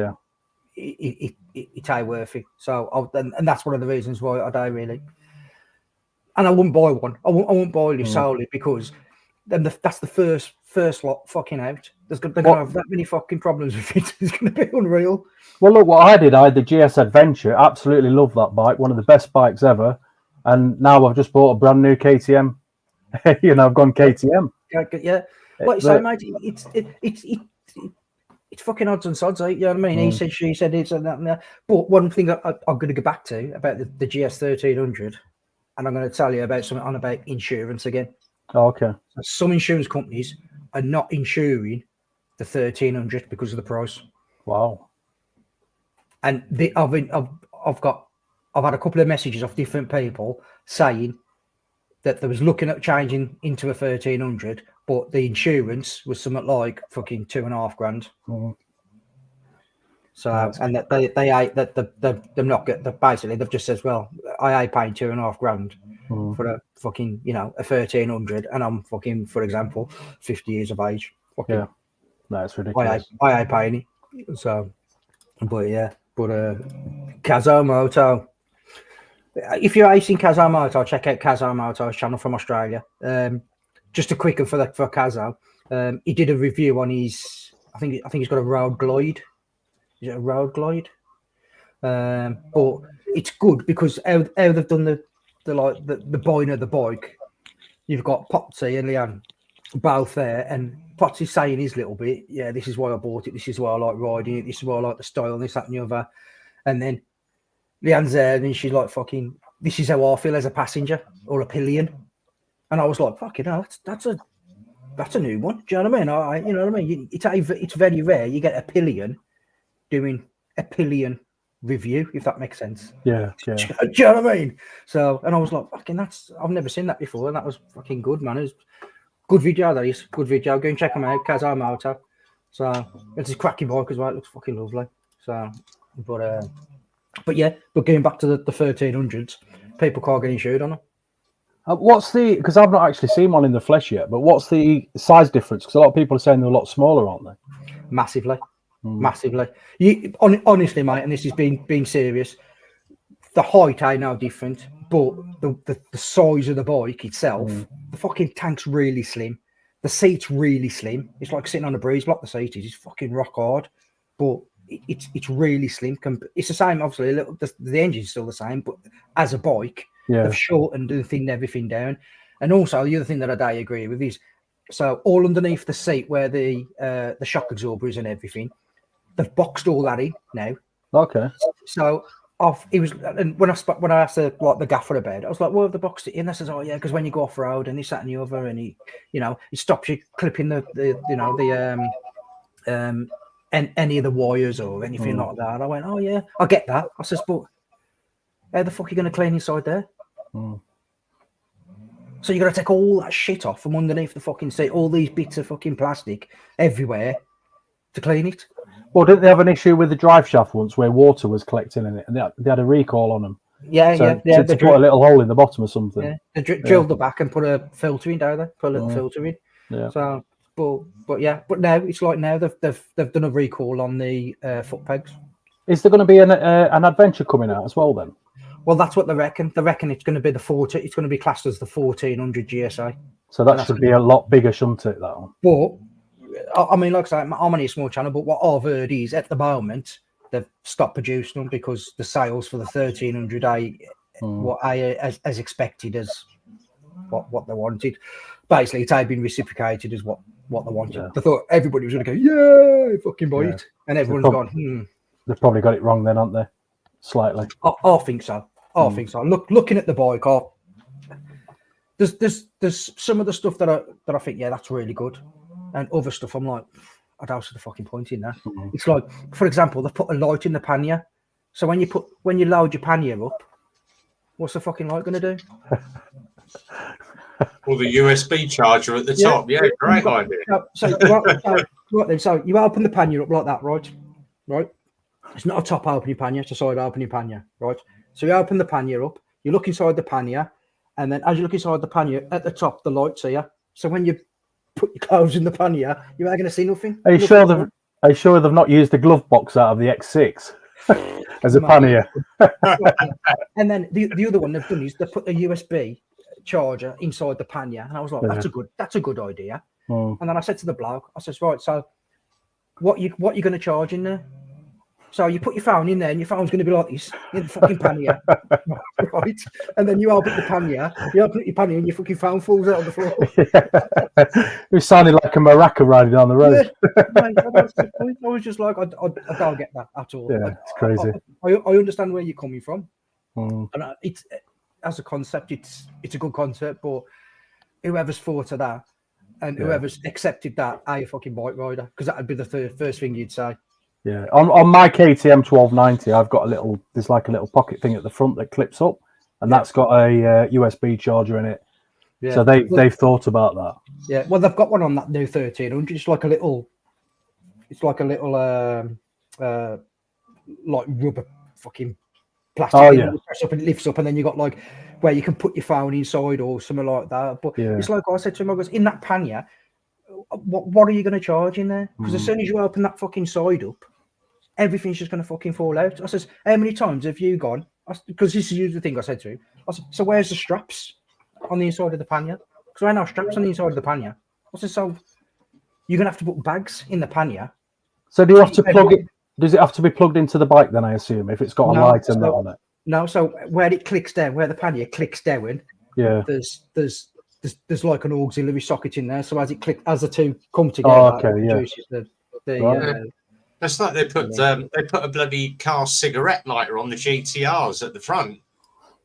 Speaker 1: it's worth it. So, and that's one of the reasons why I don't really. And I wouldn't buy one. I won't buy it solely because then that's the first lot fucking out. They're going to have that many fucking problems with it. It's going to be unreal.
Speaker 3: Well, look, what I did, I had the GS Adventure. Absolutely love that bike. One of the best bikes ever. And now I've just bought a brand new KTM. I've gone KTM.
Speaker 1: Yeah. Like you say, mate, it's fucking odds and sods, you know what I mean? He said, she said, it's and that and that. But one thing I'm going to go back to about the GS 1300, and I'm going to tell you about something on about insurance again.
Speaker 3: Oh, okay.
Speaker 1: Some insurance companies are not insuring the 1300 because of the price.
Speaker 3: Wow.
Speaker 1: And I've had a couple of messages off different people saying that they was looking at changing into a 1300, but the insurance was something like fucking $2.5 grand. So, and that they're not good. Basically, they've just said, well, I ain't paying $2.5 grand for a fucking, a 1300, and I'm fucking, for example, 50 years of age. Fucking,
Speaker 3: that's ridiculous.
Speaker 1: I ain't paying it. So, but Kazomoto. If you're racing Kazomoto, check out Kazomoto's channel from Australia. Just a quick one for Kazo. He did a review on his. I think he's got a road glide. Is it a road glide? But it's good because how they've done the buying of the bike. You've got Potsy and Leanne both there, and Potsy's saying his little bit. Yeah, this is why I bought it. This is why I like riding it. This is why I like the style. This, that, and the other. And then Leanne's there, and she's like, "Fucking, this is how I feel as a passenger or a pillion." And I was like, "Fucking hell, that's a new one." Do you know what I mean? You know what I mean? It's very rare you get a pillion doing a pillion review, if that makes sense.
Speaker 3: Yeah.
Speaker 1: Do you know what I mean? So, and I was like, "Fucking, I've never seen that before," and that was fucking good, man. It was good video. That is good video. Go and check them out, Kazomoto. So it's a cracking bike as well. It looks fucking lovely. So, but going back to the 1300s, people can't get insured on them.
Speaker 3: What's the? Because I've not actually seen one in the flesh yet. But what's the size difference? Because a lot of people are saying they're a lot smaller, aren't they?
Speaker 1: Massively. Honestly, mate, and this is being serious. The height ain't no different, but the size of the bike itself, the fucking tank's really slim. The seat's really slim. It's like sitting on a breeze block. The seat is. It's fucking rock hard, but it's really slim. It's the same, obviously. The engine's still the same, but as a bike, they've shortened and thinned everything down. And also, the other thing that I don't agree with is, so all underneath the seat where the shock absorber is and everything, they've boxed all that in now.
Speaker 3: Okay.
Speaker 1: So it was, and when I asked the gaffer about it, I was like, "Well, have they boxed it in?" They says, "Oh yeah, because when you go off road and this, that, and the other, and it stops you clipping any of the wires or anything like that." And I went, "Oh yeah, I get that." I says, "But how the fuck are you going to clean inside there?" So you got to take all that shit off from underneath the fucking seat, all these bits of fucking plastic everywhere to clean it.
Speaker 3: Well, didn't they have an issue with the drive shaft once where water was collecting in it, and they had a recall on them?
Speaker 1: Yeah.
Speaker 3: To put a little hole in the bottom or something.
Speaker 1: Yeah, they drilled the back and put a filter in down there, put a little filter in.
Speaker 3: Yeah.
Speaker 1: So, but now it's like now they've done a recall on the foot pegs.
Speaker 3: Is there going to be an adventure coming out as well then?
Speaker 1: Well, that's what they reckon. They reckon it's going to be It's going to be classed as the 1400 GSA.
Speaker 3: So that should be a lot bigger, shouldn't it? That one.
Speaker 1: But I mean, like I say, I'm only a small channel, but what I've heard is at the moment they've stopped producing them because the sales for the 1300 as expected as what they wanted. Basically, it's been reciprocated as what they wanted.
Speaker 3: Yeah.
Speaker 1: They thought everybody was going to go, yeah, fucking buy it, and everyone's gone.
Speaker 3: They've probably got it wrong then, haven't they? Slightly.
Speaker 1: I think so. I think so. Looking at the bike, there's some of the stuff that I think, yeah, that's really good. And other stuff, I'm like, I don't see the fucking point in that. It's like, for example, they put a light in the pannier. So when you load your pannier up, what's the fucking light going to do?
Speaker 2: Or the USB charger at the top. Yeah, great idea.
Speaker 1: So you open the pannier up like that, right? Right. It's not a top opening pannier; it's a side opening pannier, right? So you open the pannier up. You look inside the pannier, and then as you look inside the pannier, at the top, the light's here. So when you put your clothes in the pannier, you ain't going to see nothing.
Speaker 3: Are you sure they've not used the glove box out of the X6 as a pannier?
Speaker 1: And then the other one they've done is they put a USB charger inside the pannier, and I was like, that's a good idea. And then I said to the bloke, I says, right, so what you going to charge in there? So you put your phone in there, and your phone's going to be like this in the fucking pannier, right? And then you open the pannier, and your fucking phone falls out on the floor.
Speaker 3: It sounded like a maraca riding down the road.
Speaker 1: Yeah, mate, I was just like, I don't get that at all.
Speaker 3: Yeah, it's crazy.
Speaker 1: I understand where you're coming from,
Speaker 3: and
Speaker 1: it's as a concept, it's a good concept, but whoever's thought of that and whoever's accepted that, are a fucking bike rider, because that would be the first thing you'd say.
Speaker 3: Yeah, on my KTM 1290, I've got there's like a little pocket thing at the front that clips up, and that's got a USB charger in it. Yeah. So they've thought about that.
Speaker 1: Yeah, well, they've got one on that new 1300. It's like a little like rubber fucking plastic.
Speaker 3: Oh yeah.
Speaker 1: Up and it lifts up, and then you got like where you can put your phone inside or something like that. But it's like I said to him, I goes, in that pannier, what are you going to charge in there? Because as soon as you open that fucking side up, everything's just going to fucking fall out. I says, how many times have you gone? Because this is the thing I said to him. I said, so where's the straps on the inside of the pannier? Because there are no straps on the inside of the pannier. I said, so you're going to have to put bags in the pannier.
Speaker 3: So do you have to plug it? Does it have to be plugged into the bike then, I assume, if it's got a light and that on it?
Speaker 1: No, so where it clicks down, where the pannier clicks down, there's like an auxiliary socket in there. So as the two come together, produces the
Speaker 2: That's like they put a bloody car cigarette lighter on the GTRs at the front.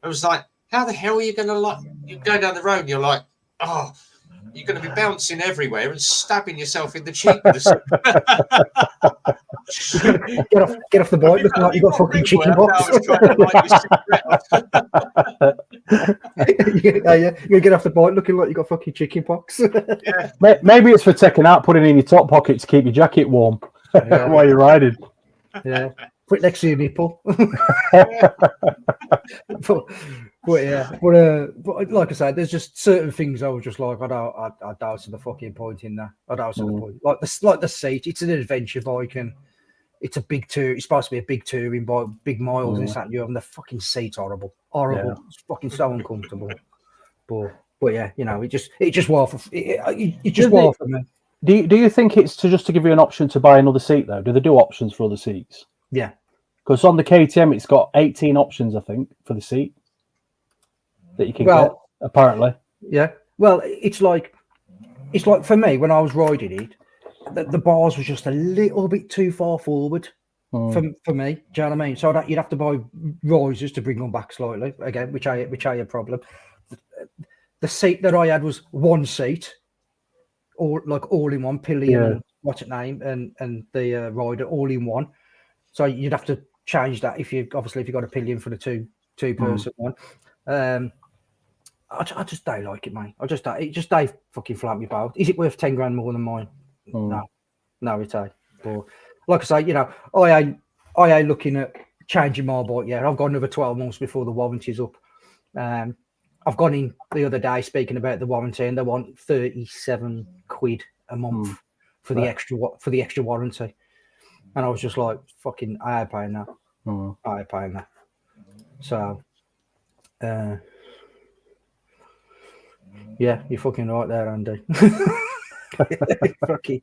Speaker 2: I was like, how the hell are you going to you go down the road and you're like, oh, you're going to be bouncing everywhere and stabbing yourself in the cheek with
Speaker 1: get off the bike looking like you got fucking chicken pox. You're gonna get off the bike looking like you got fucking chicken pox.
Speaker 2: Yeah.
Speaker 3: Maybe it's for taking out, putting in your top pocket to keep your jacket warm while you're riding.
Speaker 1: Yeah. Put it next to your nipple. but like I said, there's just certain things I was just like, I doubt the fucking point in that. I doubt the point. Like the seat, it's an adventure bike and it's a big tour. It's supposed to be a big touring bike, big miles and that. And the fucking seat's horrible. Yeah. It's fucking so uncomfortable. But yeah, you know, it just was for me.
Speaker 3: Do you think it's just to give you an option to buy another seat though? Do they do options for other seats?
Speaker 1: Yeah.
Speaker 3: Because on the KTM, it's got 18 options, I think, for the seat that you can get, apparently.
Speaker 1: Yeah. Well, it's like for me, when I was riding it, the bars was just a little bit too far forward for me. Do you know what I mean? So you'd have to buy risers to bring them back slightly, again, which I a problem. The seat that I had was one seat, all in one, pillion and what's it name, and the rider all in one. So you'd have to change that if you got a pillion for the two person one. I just don't like it, mate. It just don't fucking float me boat. Is it worth 10 grand more than mine? No, it ain't. But like I say, you know, I ain't looking at changing my bike. Yeah, I've got another 12 months before the warranty's up. I've gone in the other day speaking about the warranty, and they want 37 quid a month for the extra warranty. And I was just like, fucking, I ain't paying that. I ain't paying that. So, yeah, you're fucking right there, Andy. Fucking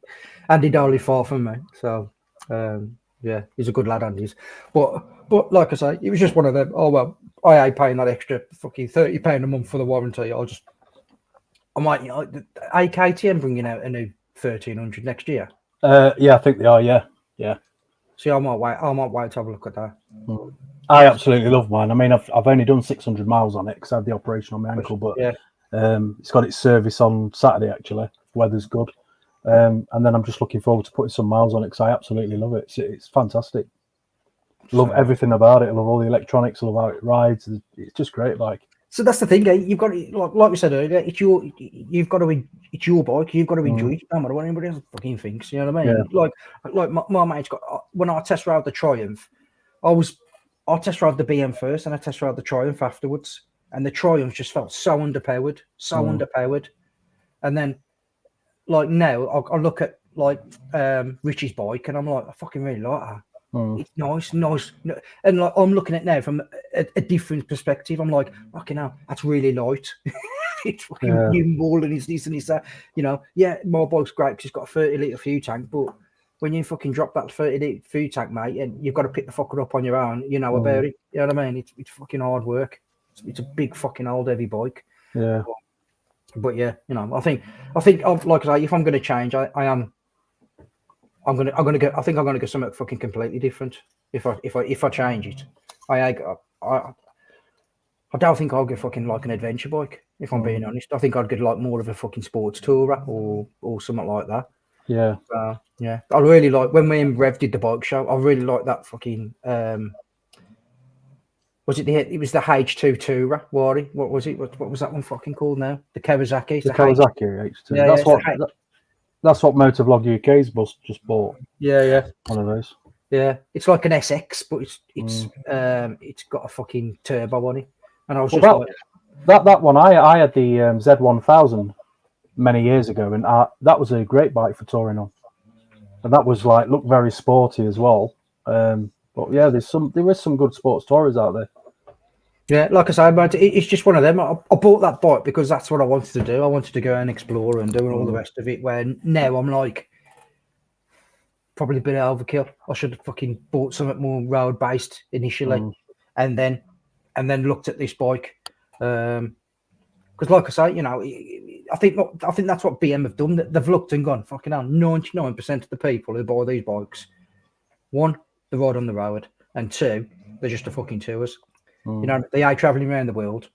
Speaker 1: Andy Dolly far from me. So, yeah, he's a good lad, Andy's. But like I say, it was just one of them. Oh well, I ain't paying that extra fucking £30 a month for the warranty. I might, you know, KTM bringing out a new 1300 next year.
Speaker 3: Yeah, I think they are. Yeah.
Speaker 1: See, I might wait to have a look at that.
Speaker 3: I absolutely love mine. I mean, I've only done 600 miles on it because I had the operation on my ankle, but it's got its service on Saturday actually. Weather's good, and then I'm just looking forward to putting some miles on it because I absolutely love it. It's fantastic. Love everything about it. I love all the electronics. I love how it rides. It's just great. Like,
Speaker 1: so that's the thing. You've got to, like we said earlier, it's your bike. You've got to enjoy it. No matter what anybody else fucking thinks. You know what I mean? Yeah. Like my mate's got. When I test rode the Triumph, I test rode the BM first, and I test rode the Triumph afterwards. And the Triumph just felt so underpowered, And then, like now, I look at like Richie's bike, and I'm like, I fucking really like that. It's nice, and like I'm looking at it now from a different perspective. I'm like, fucking hell, that's really light. It's fucking nimble, and it's this and it's that. You know, yeah, my bike's great because it's got a 30-litre fuel tank, but when you fucking drop that 30-litre fuel tank, mate, and you've got to pick the fucker up on your own, you know about it. You know what I mean? It's fucking hard work. It's a big fucking old heavy bike.
Speaker 3: Yeah.
Speaker 1: But yeah, you know, I think like I say, if I'm going to change, I'm gonna go. I think I'm gonna go something fucking completely different. If I change it, I don't think I'll get fucking like an adventure bike. If I'm being honest, I think I'd get like more of a fucking sports tourer or something like that.
Speaker 3: Yeah.
Speaker 1: Yeah. I really like when me and Rev did the bike show. I really like that fucking. Was it it was the H2 tourer, Wari? What was it? What was that one fucking called now? The Kawasaki.
Speaker 3: The Kawasaki H2. Yeah, that's what Motovlog UK's bus just bought.
Speaker 1: Yeah.
Speaker 3: One of those.
Speaker 1: Yeah, it's like an SX, but it's got a fucking turbo on it. And I was
Speaker 3: that one. I had the Z1000 many years ago, and that was a great bike for touring on. And that was like looked very sporty as well. But yeah, there is some good sports tourers out there.
Speaker 1: Yeah, like I said, but it's just one of them. I bought that bike because that's what I wanted to do. I wanted to go and explore and do all the rest of it. Where now I'm like, probably a bit of overkill. I should have fucking bought something more road based initially, and then looked at this bike. Because, like I say, you know, I think that's what BM have done. They've looked and gone, fucking hell, 99% of the people who buy these bikes, one, they ride on the road, and two, they're just a fucking tours. You know, they are traveling around the world.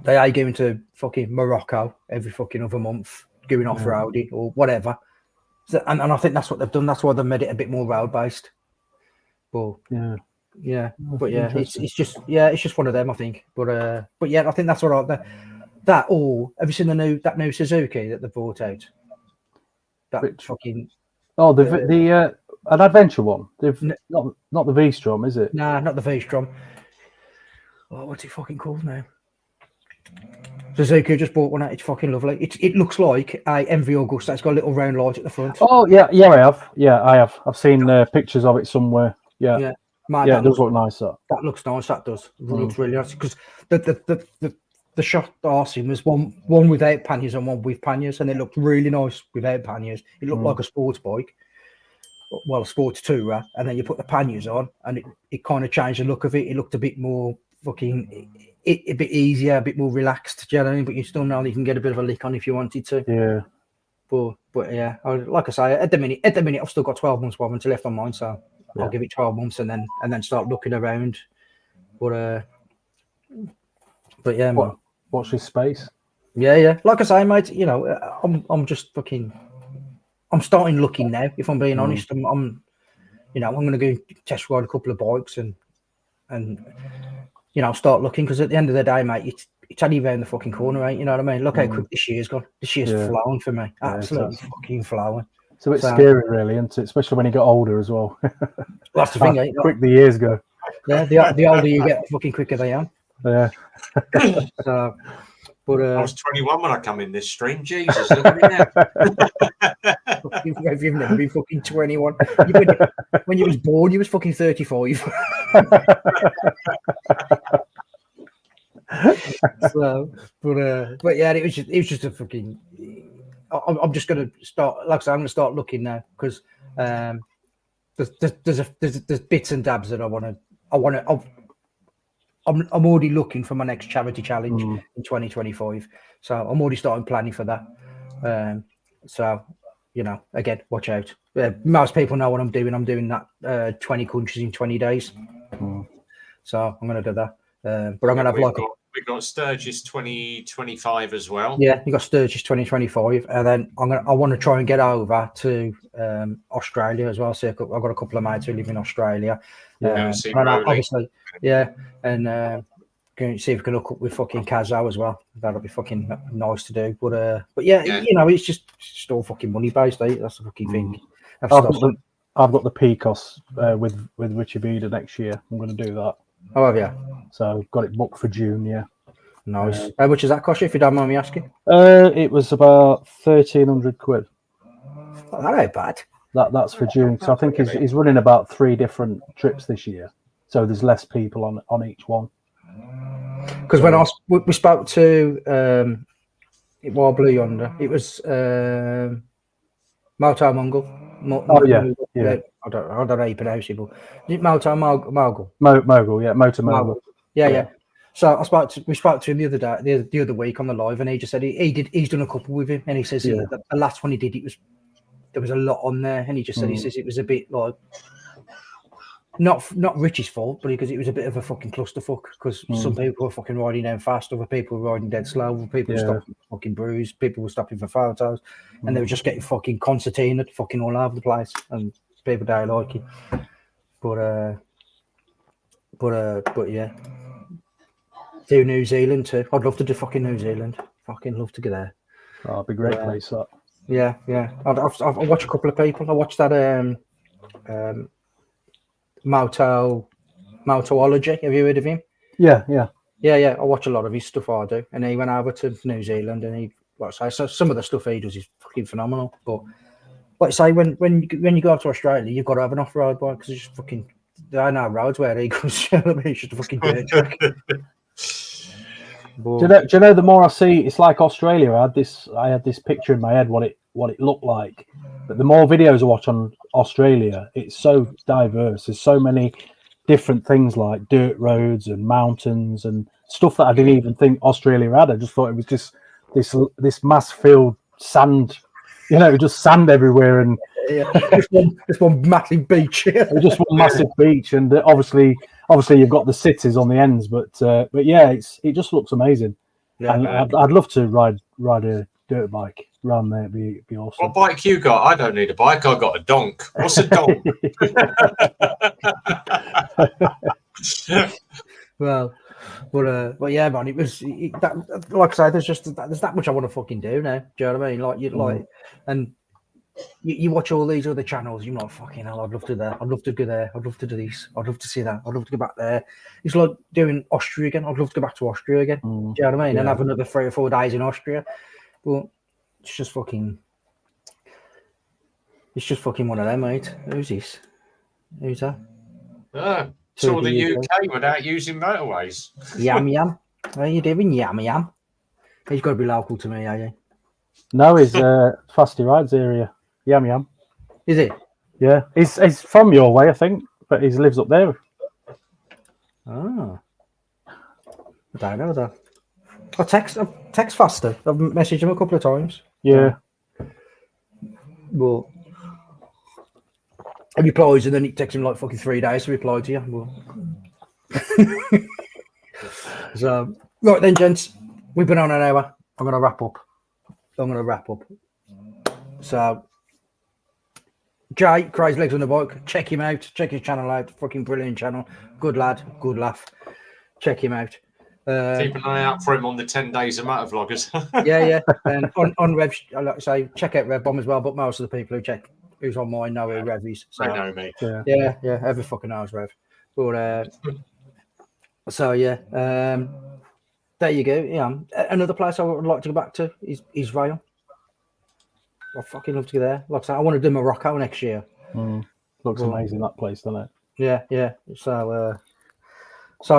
Speaker 1: They are going to fucking Morocco every fucking other month, going off-roading or whatever. So, and I think that's what they've done. That's why they've made it a bit more road-based. But yeah. But yeah, it's just one of them, I think. But yeah, I think that's what have you seen that new Suzuki that they brought out? That fucking
Speaker 3: Oh, the an adventure one. Not the V-Strom, is it?
Speaker 1: Nah, not the V-Strom. Oh, what's it fucking called now? Suzuki just bought one out. It's fucking lovely. It looks like a MV Augusta. It's got a little round light at the front.
Speaker 3: Oh yeah, I have. Yeah, I have. I've seen pictures of it somewhere. Yeah,
Speaker 1: yeah,
Speaker 3: it does look nice.
Speaker 1: That looks nice. That does. It looks really nice because the shot that I seen was one without panniers and one with panniers, and it looked really nice without panniers. It looked like a sports bike, well, a sports tourer, and then you put the panniers on, and it kind of changed the look of it. It looked a bit more fucking, a bit easier, a bit more relaxed. Do you know what I mean? But you still know you can get a bit of a lick on if you wanted to.
Speaker 3: Yeah.
Speaker 1: But yeah, like I say, at the minute, I've still got 12 months warranty left on mine, so I'll give it 12 months and then start looking around. But yeah, man.
Speaker 3: Watch this space.
Speaker 1: Yeah. Like I say, mate, you know, I'm just fucking. I'm starting looking now. If I'm being honest, I'm going to go test ride a couple of bikes and you know, start looking, because at the end of the day, mate, it's only around the fucking corner, right? You know what I mean? Look how quick this year's gone. This year's flowing for me. Absolutely fucking flowing.
Speaker 3: It's a bit scary, really, isn't it? Especially when you get older as well.
Speaker 1: That's the thing,
Speaker 3: quick the years go.
Speaker 1: Yeah, the older you get, the fucking quicker they are.
Speaker 3: Yeah.
Speaker 1: So, but
Speaker 2: I was 21 when I come in this stream. Jesus, look at me now.
Speaker 1: You've never been fucking 21. When you was born, you was fucking 35. So, but yeah, it was just a fucking. I'm just gonna start. Like I said, I'm gonna start looking now, because there's bits and dabs that I want to. I'm already looking for my next charity challenge in 2025, so I'm already starting planning for that. So, you know, again, watch out. Most people know what I'm doing. I'm doing that 20 countries in 20 days. So I'm going to do that. But I'm going to have
Speaker 2: we've got Sturgis 2025 as well.
Speaker 1: Yeah, you got Sturgis 2025, and then I want to try and get over to Australia as well. So I've got a couple of mates who live in Australia. Obviously, yeah, and going to see if we can hook up with fucking Kazo as well. That'll be fucking nice to do. But yeah, you know, it's just all fucking money based. That's the fucking thing.
Speaker 3: I've got the Picos with Richie Vida next year. I'm going to do that.
Speaker 1: Oh, have you?
Speaker 3: So got it booked for June. Yeah.
Speaker 1: Nice. How much does that cost you, if you don't mind me asking?
Speaker 3: It was about £1,300.
Speaker 1: Oh, that ain't bad.
Speaker 3: That's for June. So I think he's running about 3 different trips this year. So there's less people on each one.
Speaker 1: Because when we spoke to Wild Blue Yonder, it was Moto Mongol. Yeah. I don't know how you pronounce it, but is it Moto Mogul?
Speaker 3: Mogul, yeah, Moto Mogul.
Speaker 1: Yeah. So we spoke to him the other day, the other week on the live, and he just said he's done a couple with him, and he says the last one he did, there was a lot on there, and he just said he says it was a bit like not Richie's fault, but because it was a bit of a fucking clusterfuck, because some people were fucking riding down fast, other people were riding dead slow, other people were stopping fucking bruised, people were stopping for photos, and they were just getting fucking concertinaed fucking all over the place, and people don't like it. But yeah. Do New Zealand too. I'd love to do fucking New Zealand. Fucking love to go there.
Speaker 3: Oh, it'd be a great place, that.
Speaker 1: Yeah. I've watched a couple of people. I watched that Motoology. Have you heard of him?
Speaker 3: Yeah.
Speaker 1: I watch a lot of his stuff. I do, and he went over to New Zealand, and he, like I say, so some of the stuff he does is fucking phenomenal. But like I say, when you go out to Australia, you've got to have an off-road bike, because it's just fucking, there are no roads where he goes. It's just a fucking dirt track.
Speaker 3: Do you know? The more I see, it's like Australia. I had this picture in my head what it looked like. But the more videos I watch on Australia, it's so diverse. There's so many different things, like dirt roads and mountains and stuff that I didn't even think Australia had. I just thought it was just this mass-filled sand. You know, just sand everywhere, and
Speaker 1: just one massive beach.
Speaker 3: Just one massive beach, and obviously you've got the cities on the ends, but yeah, it just looks amazing. Yeah, and I'd love to ride a dirt bike around there. It'd be awesome.
Speaker 2: What bike you got? I don't need a bike. I got a donk. What's a donk?
Speaker 1: Well, but yeah, man, it was that. Like I say, there's that much I want to fucking do now. Do you know what I mean? Like and you watch all these other channels, you're like, fucking hell, I'd love to do that. I'd love to go there. I'd love to do this. I'd love to see that. I'd love to go back there. It's like doing Austria again. I'd love to go back to Austria again. Do you know what I mean?
Speaker 3: Yeah.
Speaker 1: And have another 3 or 4 days in Austria. But it's just fucking one of them, mate. Who's this? Who's that?
Speaker 2: Tour the UK without using motorways.
Speaker 1: Yam Yam. How are you doing, Yam Yam? He's got to be local to me, are you?
Speaker 3: No, he's Fasty Rides area. Yam Yam.
Speaker 1: Is it?
Speaker 3: Yeah, he's from your way, I think, but he lives up there.
Speaker 1: Oh. I don't know that. I've text faster. I've messaged him a couple of times.
Speaker 3: Yeah.
Speaker 1: Well, he replies and then it takes him like fucking 3 days to reply to you. Well. So, right then, gents, we've been on an hour. I'm going to wrap up. So, Jay, Crazy Legs on the Bike, check him out. Check his channel out. Fucking brilliant channel. Good lad. Good laugh. Check him out.
Speaker 2: Keep an eye out for him on the 10 Days of Motor Vloggers.
Speaker 1: Yeah. And on Rev, I like to say, check out Rev Bomb as well. But most of the people who's on mine know who Rev is. So,
Speaker 2: They know me.
Speaker 1: Yeah. Every fucking knows Rev. But so yeah, there you go. Yeah, another place I would like to go back to is Israel. I fucking love to go there. Like I said, I want to do Morocco next year.
Speaker 3: Looks amazing, that place, doesn't it?
Speaker 1: Yeah. So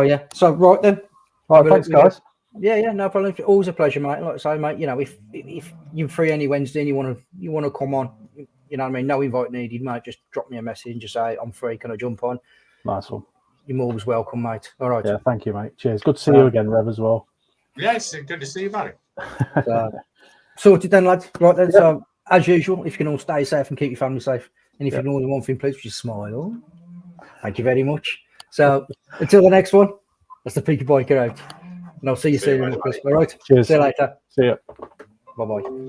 Speaker 1: yeah. So right then.
Speaker 3: Right, thanks, guys.
Speaker 1: Yeah, no problem. Always a pleasure, mate. Like I say, mate, you know, if you're free any Wednesday and you want to come on, you know what I mean, no invite needed, mate. Just drop me a message and just say I'm free. Can I jump on?
Speaker 3: Nice one.
Speaker 1: You're always welcome, mate. All right.
Speaker 3: Yeah, thank you, mate. Cheers. Good to see you again, Rev, as well.
Speaker 2: Yeah, it's good to see you, buddy.
Speaker 1: Sorted then, lads. Right then. Yeah. So as usual, if you can all stay safe and keep your family safe, and if you can only one thing, please just smile. Thank you very much. So until the next one, that's the Peaky Biker out. And I'll see you soon. All right.
Speaker 3: Cheers.
Speaker 1: See you later.
Speaker 3: See ya.
Speaker 1: Bye-bye.